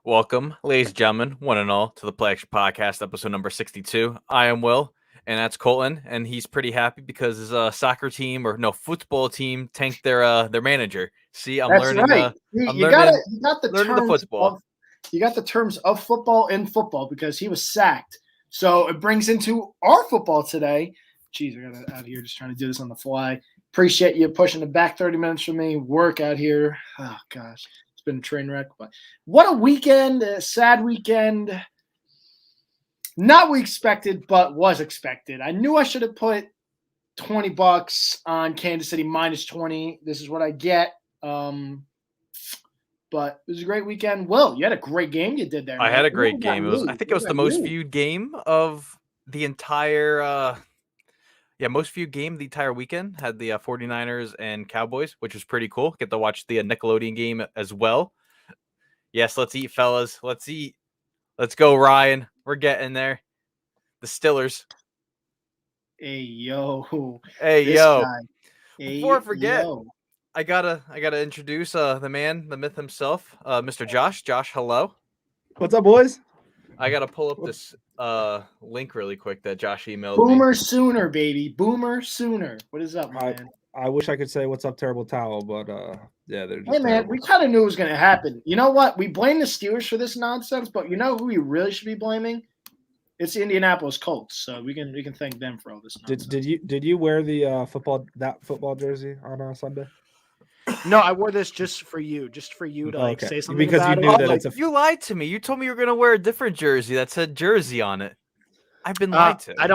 Welcome, ladies and gentlemen, one and all, to the Play Action Podcast, episode number 62. I am Will, and that's Colton, and he's pretty happy because his football team tanked their manager. See, I'm That's learning. right. I'm You learning. got the learning the terms football. you got the terms of football in football because he was sacked. So it brings into our football today. Jeez, I got out here just trying to do this on the fly. Appreciate you pushing it back 30 minutes for me. Work out here. Oh gosh, it's been a train wreck. But what a weekend! A sad weekend. Not what we expected, but was expected. I knew I should have put $20 on Kansas City minus 20. This is what I get. But it was a great weekend. Will, you had a great game you did there. I man. had a great game. I think it was the most viewed game of the entire most viewed game the entire weekend. Had the 49ers and Cowboys, which was pretty cool. Get to watch the Nickelodeon game as well. Yes, let's eat, fellas. Let's eat. Let's go, Ryan. We're getting there. The Stillers. Hey yo. Hey This yo. guy. Before I forget, yo. I gotta introduce the man, the myth himself, Mr. Josh. Josh, hello. What's up, boys? I gotta pull up this link really quick that Josh emailed Boomer me. Sooner, baby. Boomer Sooner. What is up, man? I wish I could say what's up, terrible towel, but yeah, they're just Hey man, terrible. we kind of knew it was gonna happen. You know what? We blame the Steelers for this nonsense, but you know who we really should be blaming? It's the Indianapolis Colts. So we can thank them for all this nonsense. Did you wear the football jersey on Sunday? No, I wore this just for you to say something Because about you knew it. that it's You lied to me. You told me you were gonna wear a different jersey that said Jersey on it. I've been lied to. I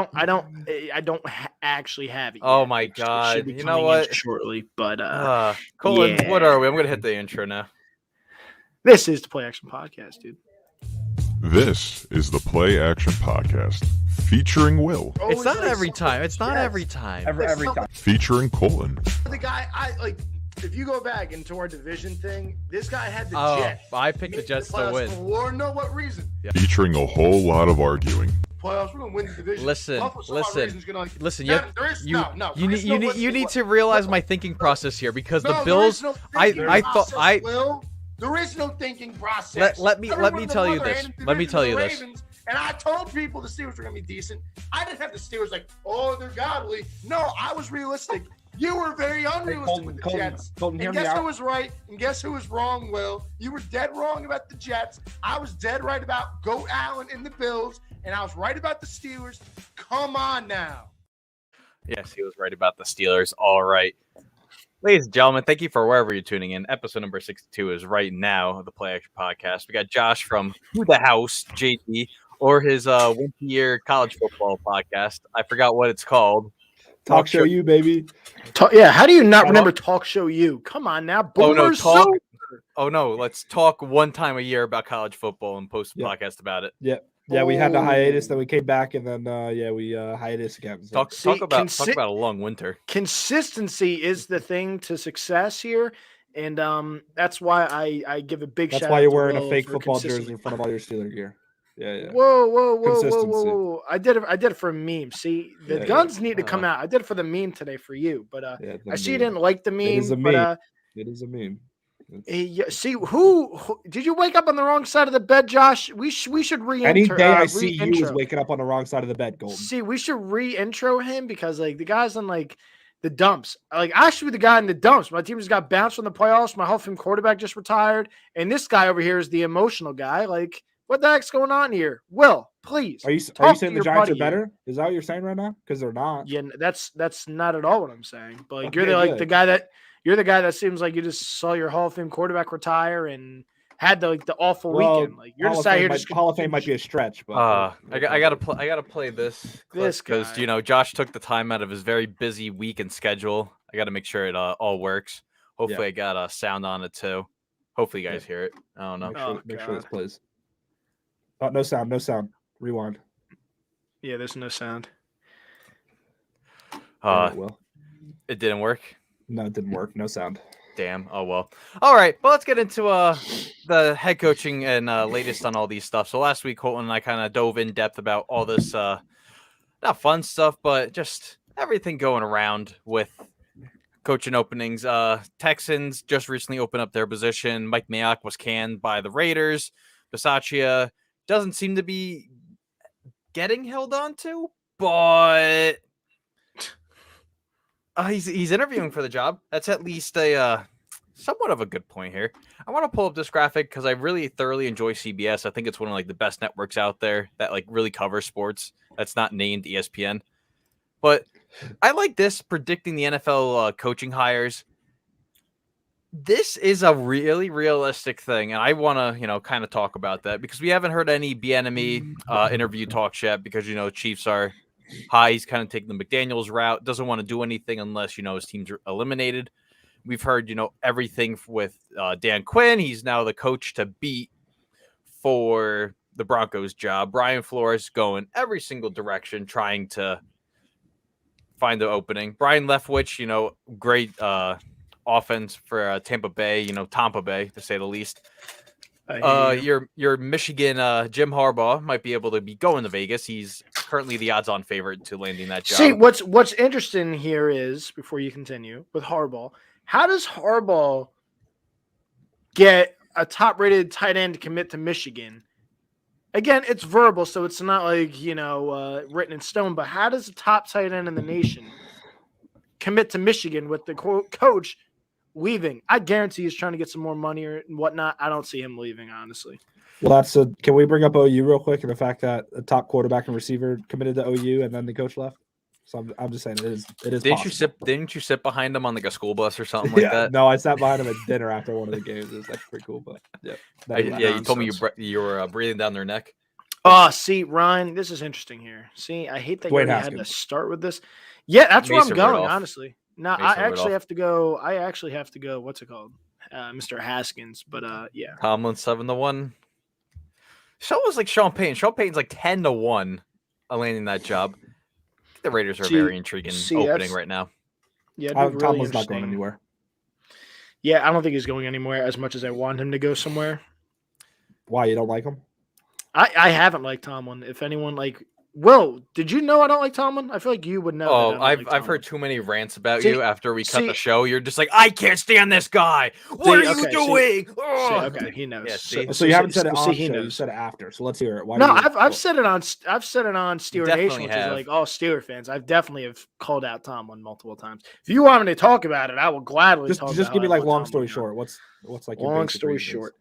don't actually have it. Oh yet. my It should God! be You know coming in what? Shortly, but Colton, yeah. what are we? I'm gonna hit the intro now. This is the Play Action Podcast, dude. This is the Play Action Podcast featuring Will, It's not every time. It's not every time. every time. featuring Colton, The guy, if you go back into our division thing, this guy had the Oh, Jets. I picked the Jets to win. For no what reason? featuring a whole lot of arguing. Playoffs, we're gonna win the division. Listen, Buffalo, for some odd reason, is gonna, like, Listen, Devin, there is- no, you there is need no you need what- to realize my thinking process here because No, the there Bills. is no I thinking thought process, Will. There is no thinking process. Let me Everyone tell you in the this. other Let me division tell of you the this. Ravens, and I told people the Steelers were going to be decent. I didn't have the Steelers like, oh, they're godly. No, I was realistic. You were very unrealistic with the Jets. Colton, hear And me guess who out. was right? And guess who was wrong, Will? You were dead wrong about the Jets. I was dead right about Goat Allen and the Bills. And I was right about the Steelers. Come on now. Yes, he was right about the Steelers. All right. Ladies and gentlemen, thank you for wherever you're tuning in. Episode number 62 is right now, the Play Action Podcast. We got Josh from Who the House, JD, or his Winter Year College Football Podcast. I forgot what it's called. Talk show you, baby. Yeah, how do you not remember Talk Show You? Come on now. Oh, no, Boomer talk. Sooner. Oh, no, let's talk one time a year about college football and post a Yeah. podcast about it. Yeah, we had the hiatus, then we came back, and then we hiatus again. So. Talk about a long winter. Consistency is the thing to success here, and that's why I give a big That's shout why out you're to wearing a Will fake for football consistency. jersey in front of all your Steeler gear. Yeah. Whoa! Consistency. I did it for a meme. See, the Yeah, guns need to come out. I did it for the meme today for you, but Yeah, I see you didn't like the meme. It is a but meme. It is a meme. see who did you wake up on the wrong side of the bed, Josh? We should re-enter. Any day I see you is re-intro. waking up on the wrong side of the bed, Golden. See, we should re-intro him because like the guy's on like the dumps. Like I should be the guy in the dumps. My team just got bounced from the playoffs. My Hall of Fame quarterback just retired, and this guy over here is the emotional guy. Like, what the heck's going on here? Will, please. Are you talk to saying the your Giants are buddy better? Is that what you're saying right now? Because they're not. Yeah, that's not at all what I'm saying. But like Okay, you're the good. the guy that seems like you just saw your Hall of Fame quarterback retire and had the awful Well, weekend. Like you're Hall just of out Fame here might- just Hall of Fame might be a stretch, but I gotta play this This because guy. Josh took the time out of his very busy week and schedule. I gotta make sure it all works. Hopefully, I got sound on it too. Hopefully, you guys hear it. I don't know. make sure Oh, this plays. Oh, no sound. Rewind. Yeah, there's no sound. Well, It didn't work. no, it didn't work. No sound. Damn. Oh well. All right. Well, let's get into the head coaching and latest on all these stuff. So last week, Colton and I kind of dove in depth about all this not fun stuff, but just everything going around with coaching openings. Texans just recently opened up their position. Mike Mayock was canned by the Raiders. Bisaccia doesn't seem to be getting held on to, but he's interviewing for the job. That's at least a somewhat of a good point here. I want to pull up this graphic because I really thoroughly enjoy CBS. I think it's one of like the best networks out there that like really covers sports. That's not named ESPN, but I like this predicting the NFL coaching hires. This is a really realistic thing, and I want to, kind of talk about that because we haven't heard any Bieniemy interview talks yet because, Chiefs are high. He's kind of taking the McDaniels route, doesn't want to do anything unless, his teams are eliminated. We've heard, everything with Dan Quinn. He's now the coach to beat for the Broncos job. Brian Flores going every single direction, trying to find the opening. Brian Leftwich, great offense for Tampa Bay, Tampa Bay to say the least. Your Michigan Jim Harbaugh might be able to be going to Vegas. He's currently the odds-on favorite to landing that job. See, what's interesting here is, before you continue with Harbaugh, how does Harbaugh get a top-rated tight end to commit to Michigan? Again, it's verbal, so it's not like, written in stone, but how does the top tight end in the nation commit to Michigan with the coach leaving? I guarantee he's trying to get some more money or whatnot. I don't see him leaving, honestly. Well, can we bring up OU real quick and the fact that a top quarterback and receiver committed to OU and then the coach left? So I'm just saying it is. Didn't you sit behind him on like a school bus or something like that? No, I sat behind him at dinner after one of the games. It was like pretty cool, but yeah. You told me you were breathing down their neck. Oh, see, Ryan, this is interesting here. See, I hate that you had to start with this. Yeah, that's where I'm going, honestly. No, I actually have to go. What's it called? Mr. Haskins. But yeah. Tomlin 7-1. So was like Sean Payton. Sean Payton's like 10-1 on landing that job. The Raiders are very intriguing opening right now. Yeah, Tomlin's not going anywhere. Yeah, I don't think he's going anywhere as much as I want him to go somewhere. Why, you don't like him? I haven't liked Tomlin. If anyone Will, did you know I don't like Tomlin? I feel like you would know. Oh, I've heard too many rants about you after we cut the show. You're just like, I can't stand this guy. What are you doing? Okay, he knows. Yeah, so you haven't said it on show, you said it after. So let's hear it. I've said it on Steeler Nation, which is like all Steeler fans. I've definitely have called out Tomlin multiple times. If you want me to talk about it, I will gladly talk about it. Just give me like long story short. What's like your long story short?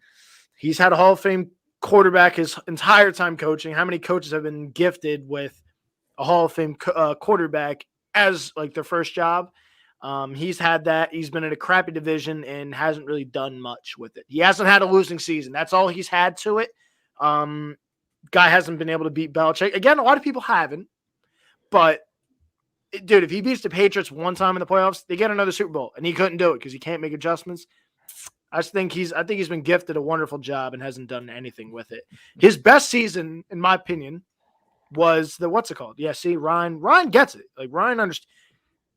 He's had a Hall of Fame quarterback his entire time coaching. How many coaches have been gifted with a Hall of Fame quarterback as like their first job? He's had that. He's been in a crappy division and hasn't really done much with it. He hasn't had a losing season. That's all he's had to it. Guy hasn't been able to beat Belichick. Again, a lot of people haven't. But, dude, if he beats the Patriots one time in the playoffs, they get another Super Bowl. And he couldn't do it because he can't make adjustments. I think he's been gifted a wonderful job and hasn't done anything with it. His best season, in my opinion, was the what's it called? Yeah, see, Ryan gets it. Like Ryan understands.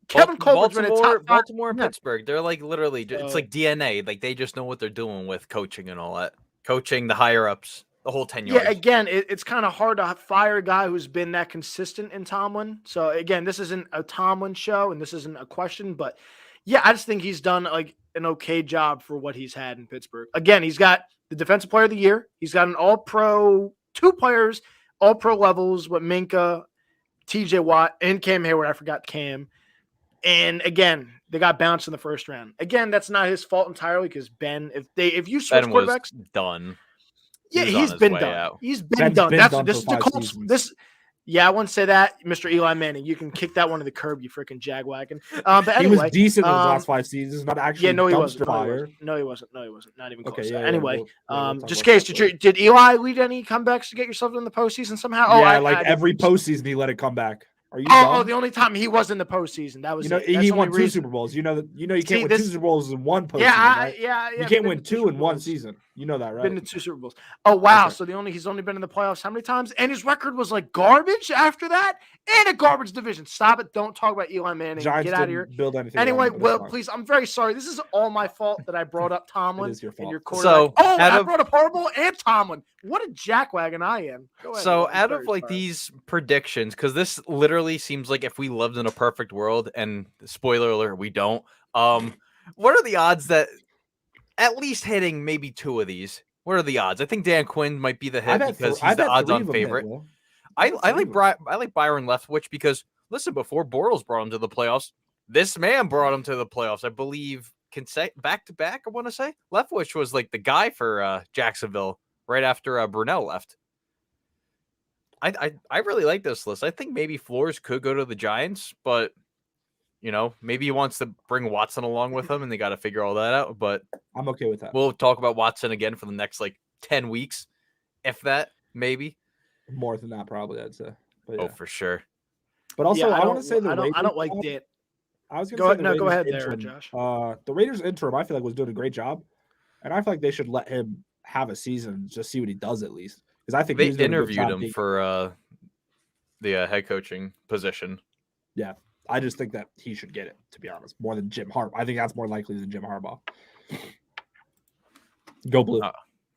Kevin Colbert's been a top Baltimore and Pittsburgh. They're like literally, it's like DNA. Like they just know what they're doing with coaching and all that. Coaching the higher ups, the whole 10 yards. Yeah, again, it's kind of hard to fire a guy who's been that consistent in Tomlin. So again, this isn't a Tomlin show and this isn't a question, but yeah, I just think he's done like an okay job for what he's had in Pittsburgh. Again, he's got the Defensive Player of the Year. He's got an All-Pro, 2 players, All-Pro levels with Minka, TJ Watt, and Cam Hayward. I forgot Cam. And again, they got bounced in the first round. Again, that's not his fault entirely because if you switch quarterbacks, done. Yeah, he's been done. Out. He's been done. This is the Colts. Yeah, I wouldn't say that, Mr. Eli Manning. You can kick that one to the curb, you freaking jagwagon. But anyway, he was decent in those last 5 seasons, not actually. Yeah, no, he wasn't. No, he wasn't. Not even close. Okay, anyway, just in case, did Eli lead any comebacks to get yourself in the postseason somehow? Every postseason he let it come back. Are you dumb? The only time he was in the postseason, that was he won 2 Super Bowls. You can't win 2 Super Bowls in one postseason. Yeah. You can't win 2 in one season. You know that, right? Been to 2 Super Bowls. Oh wow! Okay. So he's only been in the playoffs how many times? And his record was like garbage after that, and a garbage division. Stop it! Don't talk about Eli Manning. Giants Get out of here. Build anything. Anyway, please. I'm very sorry. This is all my fault that I brought up Tomlin. It is your fault. And your quarterback. I brought up Harbaugh and Tomlin. What a jackwagon I am. Go ahead, so out of these predictions, because this literally seems like if we lived in a perfect world, and spoiler alert, we don't. What are the odds that at least hitting maybe 2 of these? What are the odds? I think Dan Quinn might be the I hit bet because I he's the bet three odds-on of them hit, favorite. Will. I bet like three of them. I like Byron Leftwich because listen, before Bortles brought him to the playoffs, this man brought him to the playoffs. I believe back to back. I want to say Leftwich was like the guy for Jacksonville right after Brunell left. I really like this list. I think maybe Flores could go to the Giants, but maybe he wants to bring Watson along with him, and they got to figure all that out. But I'm okay with that. we'll talk about Watson again for the next 10 weeks, if that, maybe. More than that, probably, I'd say. But yeah. Oh, for sure. But also, Yeah, I want to say I Raiders. don't like that. I was going Go to say ahead. the No, go Raiders ahead there, interim. Josh. The Raiders interim, I feel like was doing a great job, and I feel like they should let him have a season, just see what he does at least. Because I think They he was doing interviewed a good him job for the head coaching position. Yeah, I just think that he should get it, to be honest, more than Jim Harbaugh. I think that's more likely than Jim Harbaugh. Go blue.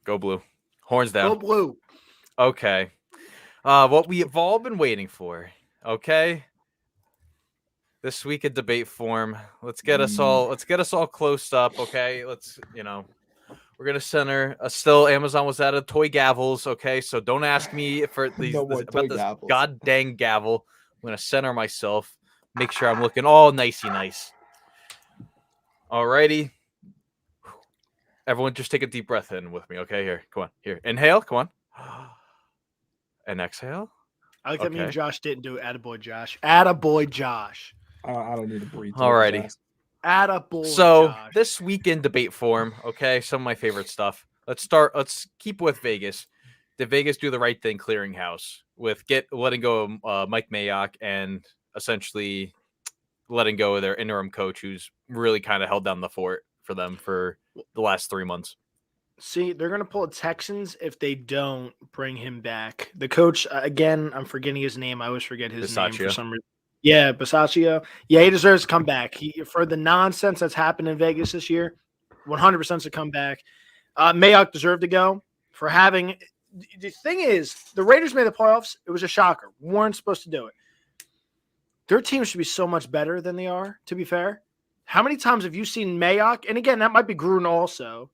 Go blue. Horns down. Go blue. Okay. What we have all been waiting for. Okay. This week in debate form. Let's get us all close up. Okay. We're gonna center. Still, Amazon was out of toy gavels. Okay, so don't ask me for these No more about toy this gavels. god dang gavel. I'm gonna center myself. Make sure I'm looking all nicey nice. Alrighty. Everyone, just take a deep breath in with me. Okay, here, come on, here. Inhale, come on, and exhale. I like that me and Okay. Josh didn't do it. Attaboy, Josh. Attaboy, Josh. I don't need to breathe. Alrighty. Attaboy, So Josh. this week in debate form, okay, some of my favorite stuff. Let's keep with Vegas. Did Vegas do the right thing clearing house with letting go of Mike Mayock and essentially letting go of their interim coach who's really kind of held down the fort for them for the last 3 months? See, they're going to pull Texans if they don't bring him back. The coach, again, I'm forgetting his name. I always forget his name for some reason. Yeah, Bisaccia. Yeah, he deserves to come back. For the nonsense that's happened in Vegas this year, 100% to come back. Mayock deserved to go for having – the thing is, the Raiders made the playoffs. It was a shocker. Weren't supposed to do it. Their team should be so much better than they are, to be fair. How many times have you seen Mayock? And again, that might be Gruden also.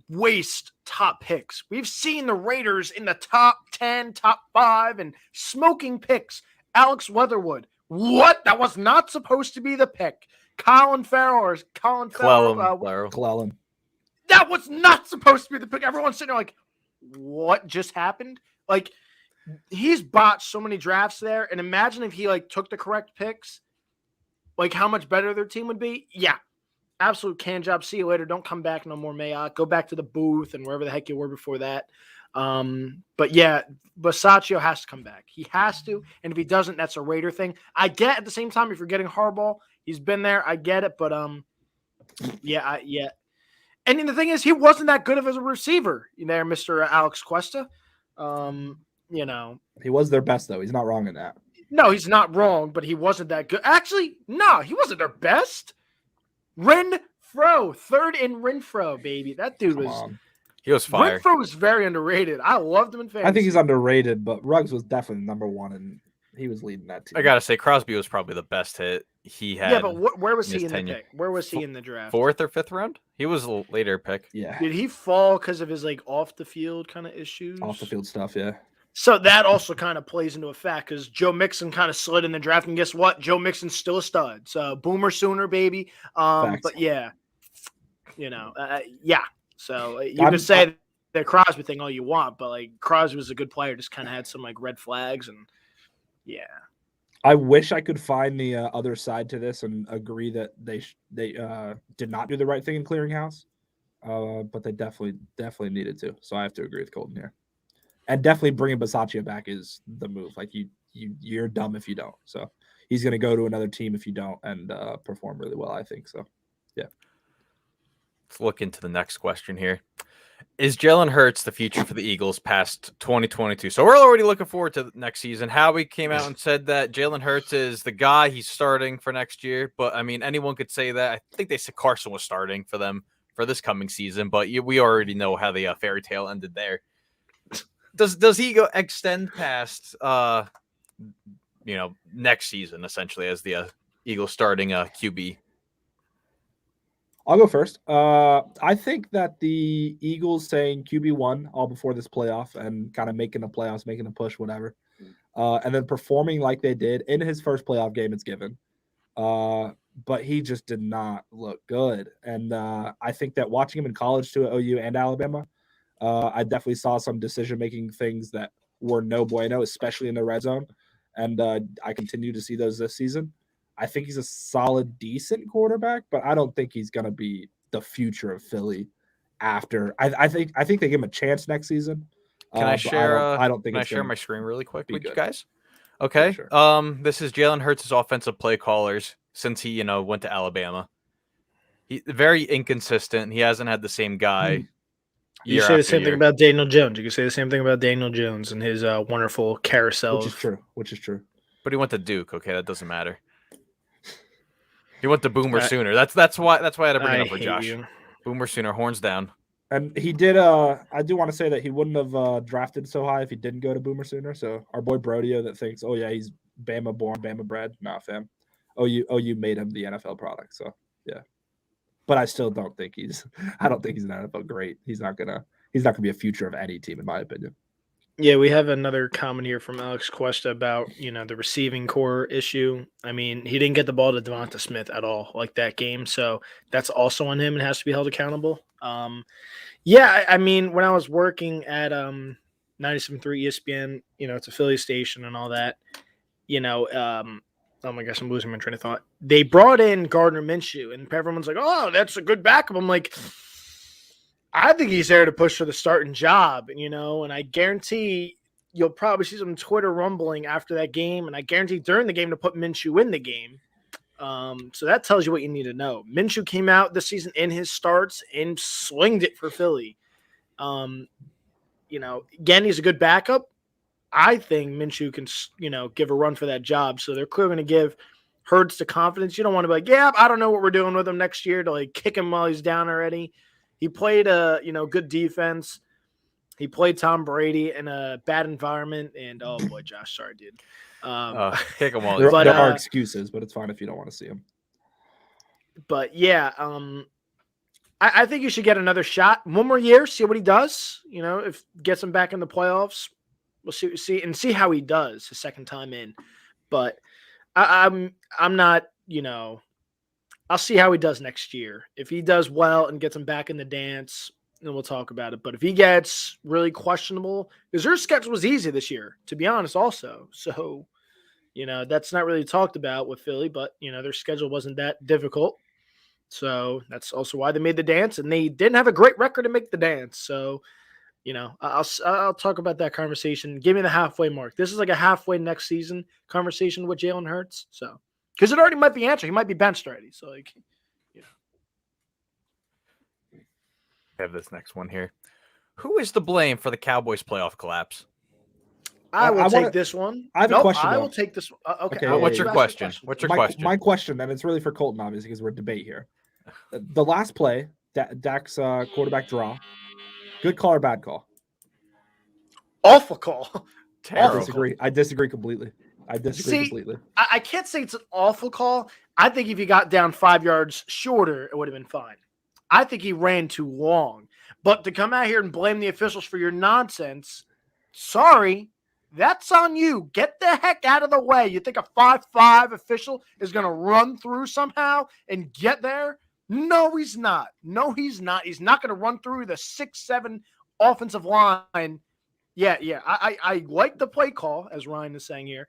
Waste top picks. We've seen the Raiders in the top 10, top 5, and smoking picks. Alex Weatherwood. What? That was not supposed to be the pick. Colin Farrell. Clellan. That was not supposed to be the pick. Everyone's sitting there like, what just happened? Like, he's botched so many drafts there. And imagine if he took the correct picks, how much better their team would be. Yeah. Absolute can job. See you later. Don't come back no more, Mayock. Go back to the booth and wherever the heck you were before that. But yeah, Bisaccia has to come back. He has to. And if he doesn't, that's a Raider thing. I get at the same time, if you're getting Harbaugh, he's been there. I get it. But yeah. And then the thing is, he wasn't that good of a receiver there, Mr. Alex Cuesta. He was their best, though. He's not wrong in that. No, he's not wrong, but he wasn't that good. Actually, no, he wasn't their best. Renfro, third in Renfro, baby. That dude he was fire. Renfro was very underrated. I loved him in fantasy. I think he's underrated, but Ruggs was definitely number one, and he was leading that team. I gotta say, Crosby was probably the best hit he had. Yeah, but where was he in tenure. the pick? Where was he in the draft? 4th or 5th round? He was a later pick. Yeah. Did he fall because of his off the field kind of issues? Off the field stuff, yeah. So that also kind of plays into effect because Joe Mixon kind of slid in the draft, and guess what? Joe Mixon's still a stud. So Boomer Sooner, baby. But yeah, yeah. So you can say the Crosby thing all you want, but Crosby was a good player, just kind of had some red flags, and yeah. I wish I could find the other side to this and agree that they did not do the right thing in clearing house, but they definitely needed to. So I have to agree with Colton here, and definitely bringing Bisaccia back is the move. You're dumb if you don't. So he's going to go to another team if you don't and perform really well. I think so. Yeah. Let's look into the next question here. Is Jalen Hurts the future for the Eagles past 2022? So we're already looking forward to the next season. Howie came out and said that Jalen Hurts is the guy he's starting for next year. But, I mean, anyone could say that. I think they said Carson was starting for them for this coming season. But we already know how the fairy tale ended there. Does he extend past, next season, essentially, as the Eagles starting QB? I'll go first. I think that the Eagles saying QB1 all before this playoff and kind of making the playoffs, making a push, whatever, and then performing like they did in his first playoff game, it's given. But he just did not look good. And I think that watching him in college too at OU and Alabama, I definitely saw some decision-making things that were no bueno, especially in the red zone. And I continue to see those this season. I think he's a solid, decent quarterback, but I don't think he's going to be the future of Philly after. I think they give him a chance next season. Can I share? I don't think. Can I share my screen really quick with good. you guys? Okay. Yeah, sure. This is Jalen Hurts' offensive play callers since he, went to Alabama. He very inconsistent. He hasn't had the same guy. You say the same thing about Daniel Jones. You can say the same thing about Daniel Jones and his wonderful carousel. Which is true. But he went to Duke. Okay, that doesn't matter. He went to Boomer Sooner. That's why I had to bring it up for Josh. You. Boomer Sooner, horns down. And he did. I do want to say that he wouldn't have drafted so high if he didn't go to Boomer Sooner. So our boy Brodio that thinks, oh yeah, he's Bama born, Bama bred. Nah, fam. OU made him the NFL product. So yeah. But I still don't think he's. I don't think he's an NFL great. He's not gonna be a future of any team, in my opinion. Yeah, we have another comment here from Alex Cuesta about, the receiving core issue. I mean, he didn't get the ball to Devonta Smith at all, like that game. So that's also on him and has to be held accountable. Yeah, I mean, when I was working at 97.3 ESPN, it's a Philly station and all that, oh my gosh, I'm losing my train of thought. They brought in Gardner Minshew, and everyone's like, oh, that's a good backup. I'm like, I think he's there to push for the starting job, and I guarantee you'll probably see some Twitter rumbling after that game, and I guarantee during the game to put Minshew in the game. So that tells you what you need to know. Minshew came out this season in his starts and swinged it for Philly. Again, he's a good backup. I think Minshew can, give a run for that job. So they're clearly going to give Hurts the confidence. You don't want to be like, yeah, I don't know what we're doing with him next year to kick him while he's down already. He played a good defense. He played Tom Brady in a bad environment, and oh boy, Josh, sorry, dude. Kick him while there are excuses, but it's fine if you don't want to see him. But yeah, I think you should get another shot, one more year, see what he does. If gets him back in the playoffs, we'll see how he does his second time in. But I'm not, I'll see how he does next year. If he does well and gets him back in the dance, then we'll talk about it. But if he gets really questionable, because their schedule was easy this year, to be honest, also. So, that's not really talked about with Philly, but, their schedule wasn't that difficult. So that's also why they made the dance, and they didn't have a great record to make the dance. So, I'll talk about that conversation. Give me the halfway mark. This is like a halfway next season conversation with Jalen Hurts. So, because it already might be answered. He might be benched already. So, I have this next one here. Who is to blame for the Cowboys playoff collapse? I will take this one. I have a question. I will take this one. Okay. What's your question? What's your question? My question, and it's really for Colton, obviously, because we're debate here. The last play, Dak's quarterback draw, good call or bad call? Awful call. Terrible. I disagree completely. Completely. I can't say it's an awful call. I think if he got down 5 yards shorter, it would have been fine. I think he ran too long. But to come out here and blame the officials for your nonsense, sorry, that's on you. Get the heck out of the way. You think a 5'5" official is going to run through somehow and get there? No, he's not. He's not going to run through the 6'7" offensive line. Yeah. I like the play call, as Ryan is saying here.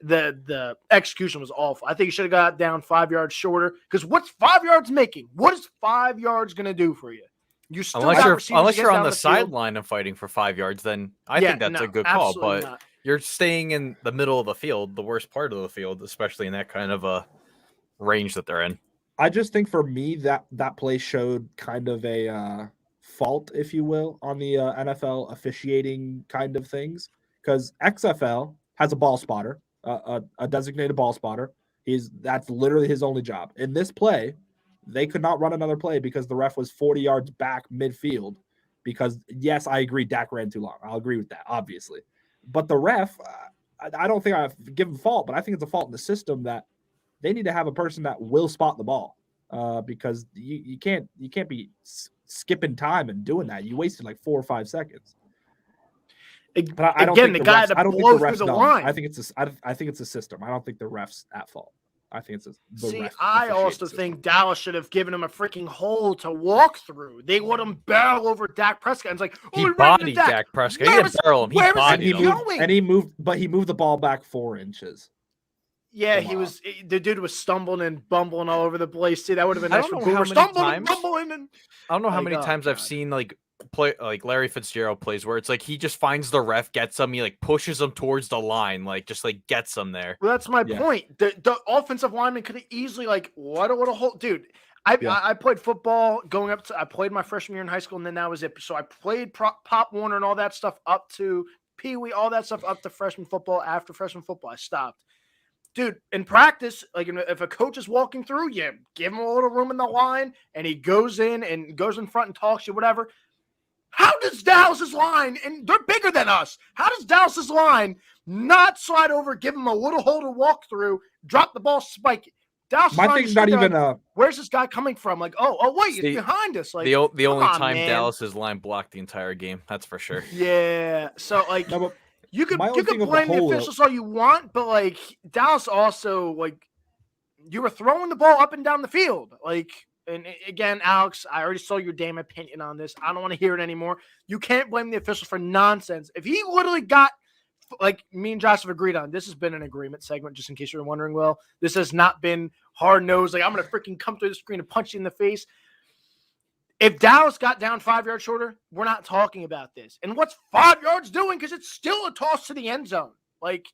The execution was awful. I think he should have got down 5 yards shorter. Because what's 5 yards making? What is 5 yards going to do for you? You still unless you're on the sideline and fighting for 5 yards, then I think that's a good call. But you're staying in the middle of the field, the worst part of the field, especially in that kind of a range that they're in. I just think for me that play showed kind of a fault, if you will, on the NFL officiating kind of things, because XFL has a ball spotter, a designated ball spotter. That's literally his only job. In this play, they could not run another play because the ref was 40 yards back midfield. Because yes, I agree, Dak ran too long. I'll agree with that, obviously. But the ref, I don't think I've given fault, but I think it's a fault in the system that they need to have a person that will spot the ball. because you can't be skipping time and doing that. You wasted like 4 or 5 seconds. But I don't Again, think the guy that I don't think blows the through refs the dumb. line. I think it's a system. I don't think the refs at fault. I think it's the See, ref I officiating also system. think Dallas should have given him a freaking hole to walk through. They let him barrel over Dak Prescott. It's like, He ran into bodied Dak Prescott. He didn't barrel him. He where is bodied he him. going? He moved the ball back 4 inches. Yeah, Come on. the dude was stumbling and bumbling all over the place. See, that would have been I nice don't for know how Boomer. many Stumbling and times- bumbling and I don't know how Like, many oh, times I've God. seen like Larry Fitzgerald plays where it's like he just finds the ref, gets him, he like pushes him towards the line, like just like gets him there. Well, that's my Yeah. point. The offensive lineman could have easily what a whole dude. Yeah. I played football going up to. I played my freshman year in high school, and then that was it. So I played Pop Warner and all that stuff up to Pee Wee, all that stuff up to freshman football. After freshman football, I stopped. Dude, in practice, like if a coach is walking through, you give him a little room in the line, and he goes in front and talks to you, whatever. How does Dallas's line, and they're bigger than us, how does Dallas's line not slide over, give him a little hole to walk through, drop the ball, spike it? Dallas's My line thing's is not sitting there even like, where's this guy coming from? Like, oh wait, See, it's behind us. Like The only come on, time man. Dallas's line blocked the entire game, that's for sure. Yeah. So like No, but you could my only thing with the blame the hole, though- officials all you want, but like Dallas also like you were throwing the ball up and down the field. Like, and again, Alex, I already saw your damn opinion on this. I don't want to hear it anymore. You can't blame the officials for nonsense. If he literally got, like me and Josh have agreed on, this has been an agreement segment, just in case you're wondering, Will. This has not been hard-nosed, like I'm going to freaking come through the screen and punch you in the face. If Dallas got down 5 yards shorter, we're not talking about this. And what's 5 yards doing? Because it's still a toss to the end zone. Like,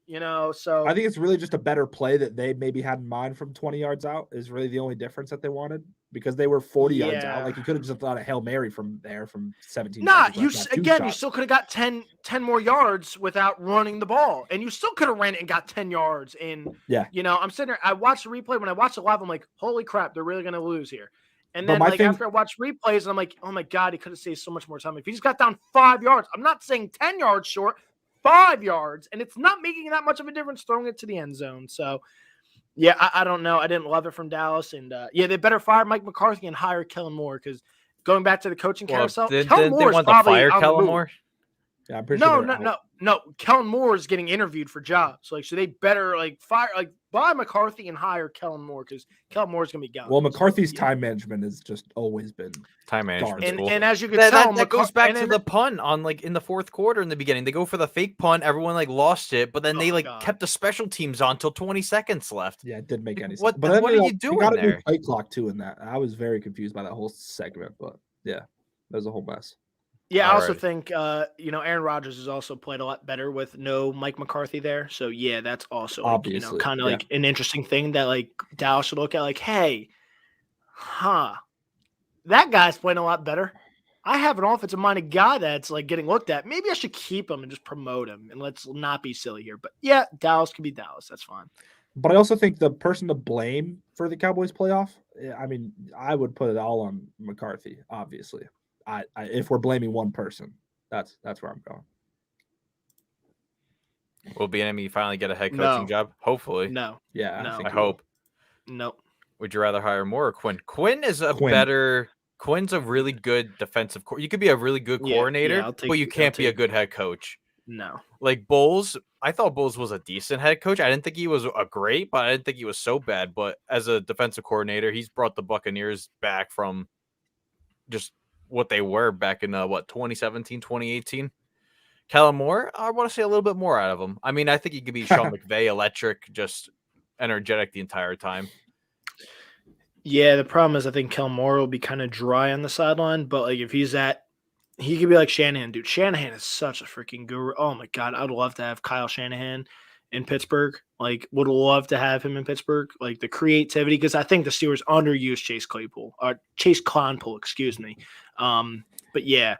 so I think it's really just a better play that they maybe had in mind from 20 yards out is really the only difference that they wanted because they were 40 yards out. Yeah. Like you could have just thought a Hail Mary from there from 17. Nah, seconds left, you got 2 shots. still could have got 10 more yards without running the ball. And you still could have ran it and got 10 yards in. Yeah. I'm sitting there, I watched the replay. When I watched it live, I'm like, holy crap, they're really going to lose here. And But then my thing- after I watched replays, I'm like, oh my God, he could have saved so much more time. If he just got down 5 yards, I'm not saying 10 yards short, 5 yards, and it's not making that much of a difference throwing it to the end zone. So, yeah, I don't know. I didn't love it from Dallas. And, they better fire Mike McCarthy and hire Kellen Moore because going back to the coaching carousel, Didn't Kellen they Moore is want to probably fire on the Kellen move. Moore? Yeah, I'm pretty sure they're out. No. Kellen Moore is getting interviewed for jobs. Like, so they better fire, buy McCarthy and hire Kellen Moore because Kellen Moore's gonna be gone. Well, McCarthy's So, time management has just always been Time management. And- and as you can That tell, goes back to the punt on in the fourth quarter in the beginning. They go for the fake punt. Everyone lost it, but then they God. kept the special teams on until 20 seconds left. it didn't make any sense. What- But then what they are you they doing got a new there? play clock too in that. I was very confused by that whole segment, but yeah, that was a whole mess. Yeah, I also Alrighty. think Aaron Rodgers has also played a lot better with no Mike McCarthy there. So yeah, that's also Obviously, kind of yeah. an interesting thing that Dallas should look at. Hey, that guy's playing a lot better. I have an offensive minded guy that's getting looked at. Maybe I should keep him and just promote him, and let's not be silly here. But yeah, Dallas can be Dallas. That's fine. But I also think the person to blame for the Cowboys playoff, I mean, I would put it all on McCarthy, obviously. If we're blaming one person, that's where I'm going. Will Bieniemy finally get a head coaching No. job? Hopefully. No, Yeah, No. think I he will. hope. no. Would you rather hire Moore or Quinn? Quinn's a really good defensive. You could be a really good Yeah, coordinator, I'll take- but you I'll can't be a take- good head coach. No. Like Bowles, I thought Bowles was a decent head coach. I didn't think he was a great, but I didn't think he was so bad. But as a defensive coordinator, he's brought the Buccaneers back from just what they were back in 2017, 2018. Kellen Moore, I want to say a little bit more out of him. I mean, I think he could be Sean McVay, electric, just energetic the entire time. Yeah, the problem is I think Kellen Moore will be kind of dry on the sideline, but if he could be like Shanahan, dude. Shanahan is such a freaking guru. Oh my God, I'd love to have Kyle Shanahan in Pittsburgh. Would love to have him in Pittsburgh. The creativity, because I think the Steelers underused Chase Claypool, or Chase Clownpool, excuse me. But yeah,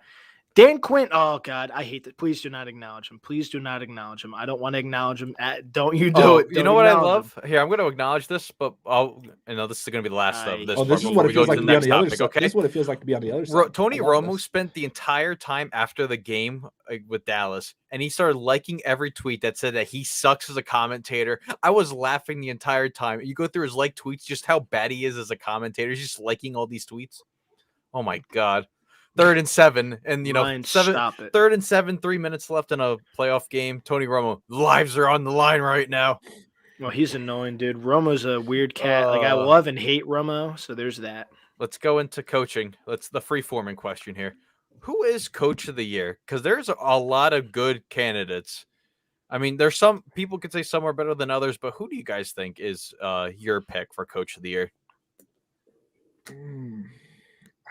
Dan Quinn. Oh God, I hate that. Please do not acknowledge him. Please do not acknowledge him. I don't want to acknowledge him. Don't you do it? You Don't know what I acknowledge love? Here, I'm going to acknowledge this, but this is going to be the last of this Oh, part this is before what we it go feels to like the to be on next the other topic. side. Okay. This is what it feels like to be on the other side. Tony I love Romo this. spent the entire time after the game with Dallas, and he started liking every tweet that said that he sucks as a commentator. I was laughing the entire time. You go through his like tweets, just how bad he is as a commentator. He's just liking all these tweets. Oh my God. 3rd and 7, and Ryan, stop it. 3rd and 7, 3 minutes left in a playoff game. Tony Romo, lives are on the line right now. Well, he's annoying, dude. Romo's a weird cat. Like, I love and hate Romo, so there's that. Let's go into coaching. Let's the free-forming question here. Who is coach of the year? Because there's a lot of good candidates. I mean, there's some people could say some are better than others, but who do you guys think is your pick for coach of the year?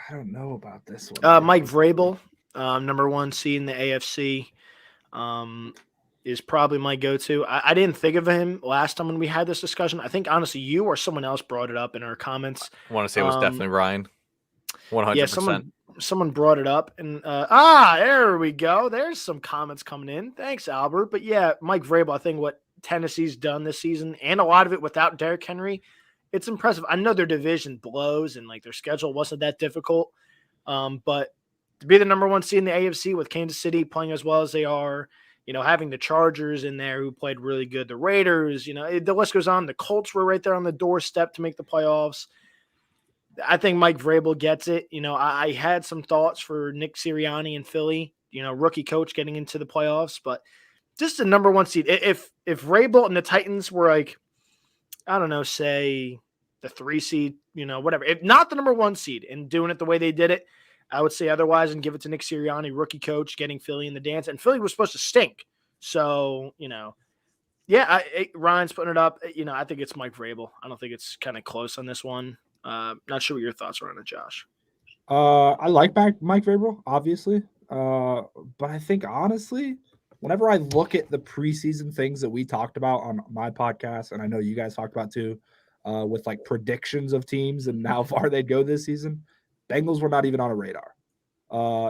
I don't know about this one. Mike Vrabel, number 1 seed in the AFC, is probably my go-to. I didn't think of him last time when we had this discussion. I think, honestly, you or someone else brought it up in our comments. I want to say it was definitely Ryan. 100%. Yeah, someone brought it up. And, there we go. There's some comments coming in. Thanks, Albert. But, yeah, Mike Vrabel, I think what Tennessee's done this season, and a lot of it without Derrick Henry, it's impressive. I know their division blows and like their schedule wasn't that difficult. But to be the number 1 seed in the AFC with Kansas City playing as well as they are, having the Chargers in there who played really good, the Raiders, the list goes on. The Colts were right there on the doorstep to make the playoffs. I think Mike Vrabel gets it. I had some thoughts for Nick Sirianni in Philly, rookie coach getting into the playoffs, but just the number 1 seed. If Vrabel and the Titans were like, I don't know, say the 3 seed, whatever. If not the number 1 seed and doing it the way they did it, I would say otherwise and give it to Nick Sirianni, rookie coach, getting Philly in the dance. And Philly was supposed to stink. So, Ryan's putting it up. I think it's Mike Vrabel. I don't think it's kind of close on this one. Not sure what your thoughts are on it, Josh. I like Mike Vrabel, obviously. But I think, honestly, whenever I look at the preseason things that we talked about on my podcast, and I know you guys talked about too, with like predictions of teams and how far they'd go this season, Bengals were not even on a radar.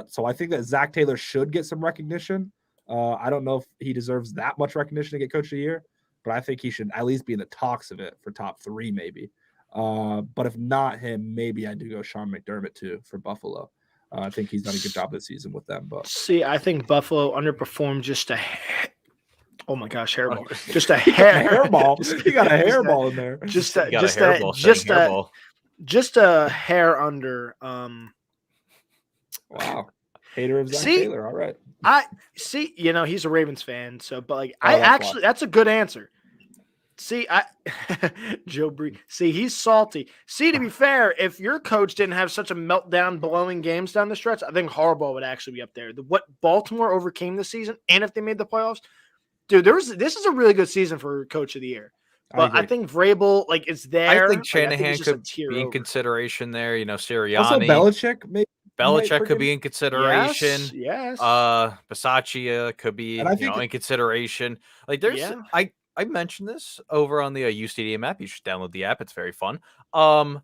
So I think that Zach Taylor should get some recognition. I don't know if he deserves that much recognition to get coach of the year, but I think he should at least be in the talks of it for top 3 maybe. But if not him, maybe I do go Sean McDermott too for Buffalo. I think he's done a good job this season with them. But see, I think Buffalo underperformed just a oh my gosh, hairball. Just a hairball. You got a hairball in there. Just a hair under. Wow. Hater of Zach Taylor. All right. I see, he's a Ravens fan. So, but like, that's a good answer. See, Joe Bree. See, he's salty. See, to be fair, if your coach didn't have such a meltdown, blowing games down the stretch, I think Harbaugh would actually be up there. What Baltimore overcame this season, and if they made the playoffs, dude, this is a really good season for coach of the year. But I think Vrabel, like, is there. I think Shanahan could be in consideration there. Sirianni. Also, Belichick, maybe. Belichick could be in consideration. Yes. Bisaccia could be, in consideration. Like, there's, I mentioned this over on the UCDM app. You should download the app. It's very fun. But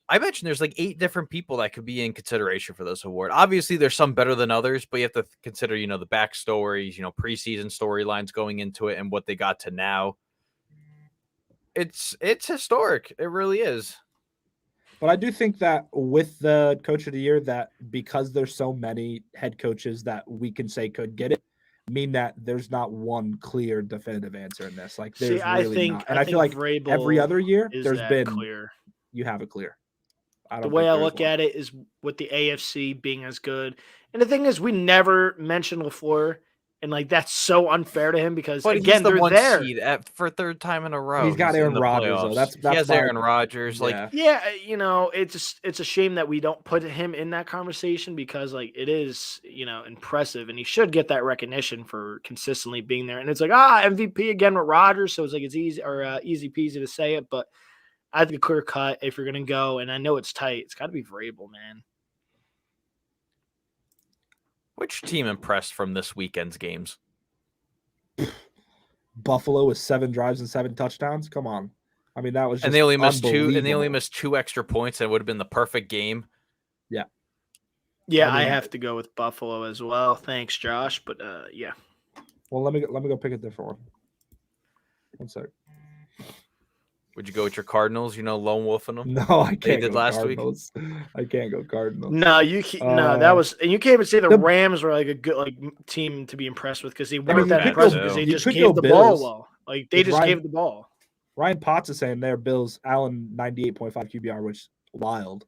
I mentioned there's like 8 different people that could be in consideration for this award. Obviously, there's some better than others, but you have to consider, the backstories, preseason storylines going into it and what they got to now. It's historic. It really is. But I do think that with the coach of the year, that because there's so many head coaches that we can say could get it, mean that there's not one clear definitive answer in this. Like, there's not. And I feel like Vrabel every other year there's been clear. You have it clear. The way I look at it is with the AFC being as good. And the thing is, we never mentioned LaFleur. And like, that's so unfair to him because again, he's the one there seed for 3rd time in a row. He's got Aaron Rodgers though. That's he has Aaron Rodgers. Yeah. It's a shame that we don't put him in that conversation because like it is, impressive and he should get that recognition for consistently being there. And it's like, MVP again with Rodgers. So it's like, it's easy peasy to say it, but I think a clear cut if you're going to go, and I know it's tight, it's got to be Vrabel, man. Which team impressed from this weekend's games? Buffalo with 7 drives and 7 touchdowns. Come on. I mean, that was just and they only missed 2 extra points, and it would have been the perfect game. Yeah. Yeah, I I mean- have to go with Buffalo as well. Thanks, Josh. But yeah. Well, let me go pick a different one. One sec. Would you go with your Cardinals? Lone wolfing them. No, I can't did go last week? Cardinals. I can't go Cardinals. No, no, that was, and you can't even say the the- Rams were like a good team to be impressed with because they mean, weren't you that could impressive go- because they you just could gave go the ball Bills. well. Like they With just Ryan- gave the ball. Ryan Potts is saying there, Bills, Allen 98.5 QBR, which is wild.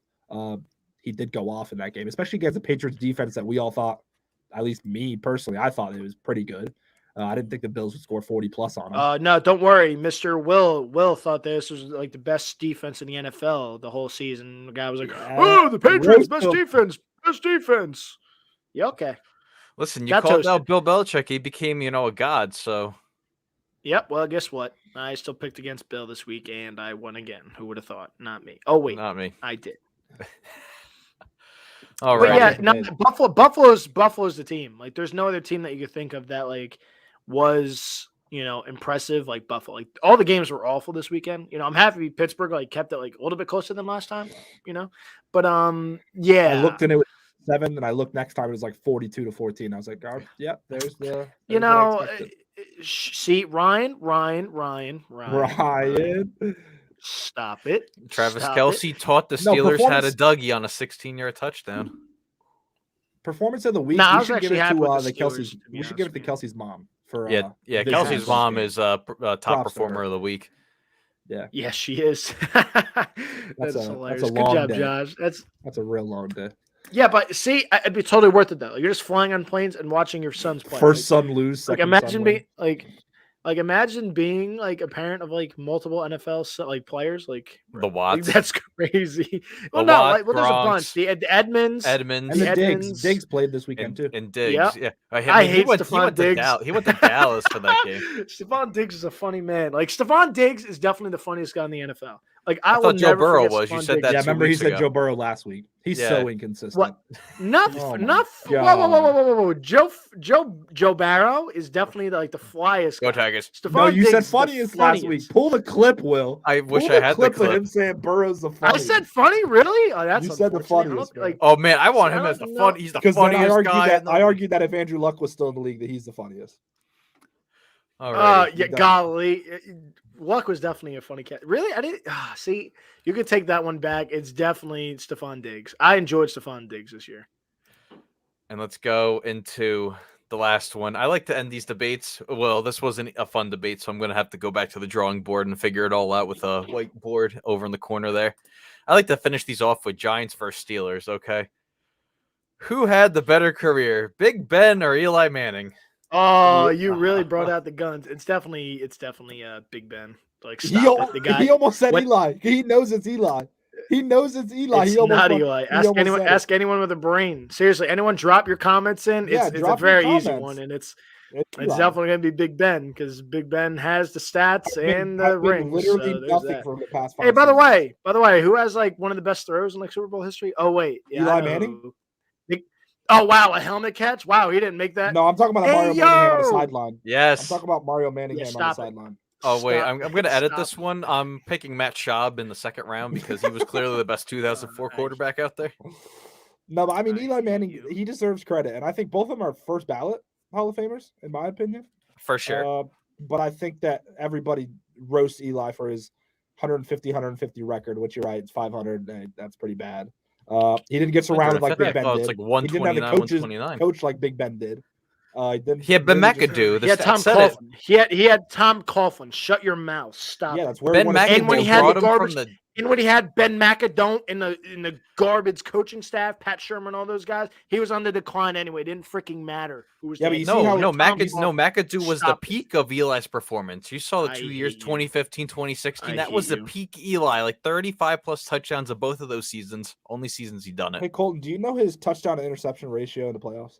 He did go off in that game, especially against the Patriots defense that we all thought, at least me personally, I thought it was pretty good. I didn't think the Bills would score 40 plus on them. No, don't worry. Mr. Will thought this was like the best defense in the NFL the whole season. The guy was like, "Oh, the Patriots, best defense." Yeah, okay. Listen, you Got called toasted. out Bill Belichick. He became, a god. So Yep. Well, guess what? I still picked against Bill this week, and I won again. Who would have thought? Not me. Oh wait, not me. I did. All But right. yeah, no, Buffalo's the team. Like, there's no other team that you could think of that like was impressive like Buffalo. Like all the games were awful this weekend. I'm happy Pittsburgh like kept it like a little bit closer than last time. But yeah, I looked and it was 7, and I looked next time it was like 42-14. I was like, oh, yeah, there's the. you there's what I know, expected. see Ryan, stop it. Travis Stop Kelce it. taught the No, Steelers how to performance- Dougie on a 16-yard touchdown. Performance of the week. Nah, I we was should give actually it happy to with the the Kelsey's. Steelers, to be We should give it to honest with Kelsey's mom for. Yeah, this Kelsey's past mom game. is top Props to performer her. of the week. Yeah, Yes, she is. That's a hilarious. Good long job, day. Josh. that's a real long day. Yeah, but see, it'd be totally worth it though. Like, you're just flying on planes and watching your sons play. First son lose. Like Second imagine son being win. like imagine being like a parent of like multiple NFL like players. Like The like, Watts. that's crazy. Well, The no, Watts, there's a bunch. Gronks. The Edmonds. Edmonds And the Edmonds- Diggs played this weekend too. and Diggs. Yep. Yeah, I mean, hate Stephon Diggs. He went to Dallas for that game. Stephon Diggs is a funny man. Like Stephon Diggs is definitely the funniest guy in the NFL. Like I, I will thought Joe never Burrow forget was. You Stephon said Diggs. that Yeah, 2 remember he weeks said ago. Joe Burrow last week. He's Yeah. so inconsistent. What? Not, Oh my not. Whoa. God. Joe Barrow is definitely like the flyest. Go guy. Tigers. Stephon No, you Diggs said is the funniest last funniest. week. Pull the clip, Will. I wish Pull I had the clip of clip. him saying Burrow's the I funniest. said funny, really? Oh, that's You said the unfortunate. I funniest, don't- man. like, Oh man, I want See, him I as the don't fun. know. He's the Because then funniest guy. in the I argued that if Andrew Luck was still in the league, that he's the funniest. All right. yeah, done. golly, Luck was definitely a funny cat. Really, I didn't see. You could take that one back. It's definitely Stephon Diggs. I enjoyed Stephon Diggs this year. And let's go into the last one. I like to end these debates. Well, this wasn't a fun debate, so I'm going to have to go back to the drawing board and figure it all out with a whiteboard over in the corner there. I like to finish these off with Giants versus Steelers, okay? Who had the better career, Big Ben or Eli Manning? Oh, you really brought out the guns. It's definitely Big Ben. Like stop it. The guy. He almost said when- Eli. He knows it's Eli. He knows it's Eli. It's he almost not went- Eli. he Ask almost anyone. said it. Ask anyone with a brain. Seriously, anyone drop your comments in. Yeah, It's a drop your very easy comments. one, and it's Eli. definitely going to be Big Ben because Big Ben has the stats and the I've been rings. Literally so there's nothing that. for the past 5 Hey, by the seasons. way, who has like one of the best throws in like Super Bowl history? Oh wait, yeah, Eli I know Manning? who. Oh wow, a helmet catch! Wow, he didn't make that. No, I'm talking about Hey, Mario Manningham on the yo! sideline. I'm Yes. talking about Mario Manningham on the stop it. sideline. Oh, wait. Stop I'm it. going to edit Stop this it. one. I'm picking Matt Schaub in the second round because he was clearly the best 2004 quarterback out there. No, but I mean I Eli hate Manning, you. he deserves credit, and I think both of them are first ballot Hall of Famers, in my opinion. For sure. But I think that everybody roasts Eli for his 150 record, which you're right, it's 500. That's pretty bad. He didn't get surrounded like Big Ben Oh, did. it's like He didn't have the 129, coaches 129. coach like Big Ben did. He had Ben McAdoo. He had Tom Coughlin. He had Tom Coughlin. Shut your mouth. Stop. Yeah, it. that's where Ben he won his And when McAdoo he had the brought him garbage- from the And when he had Ben McAdoo in the garbage coaching staff, Pat Sherman, all those guys, he was on the decline anyway. It didn't freaking matter who was. Yeah, the but you head see coach. how McAdoo was the Stop it. peak of Eli's performance. You saw the I 2 years, hate you. 2015, 2016. I That was hate the you. peak Eli, like 35 plus touchdowns of both of those seasons. Only seasons he done it. Hey Colton, do you know his touchdown to interception ratio in the playoffs?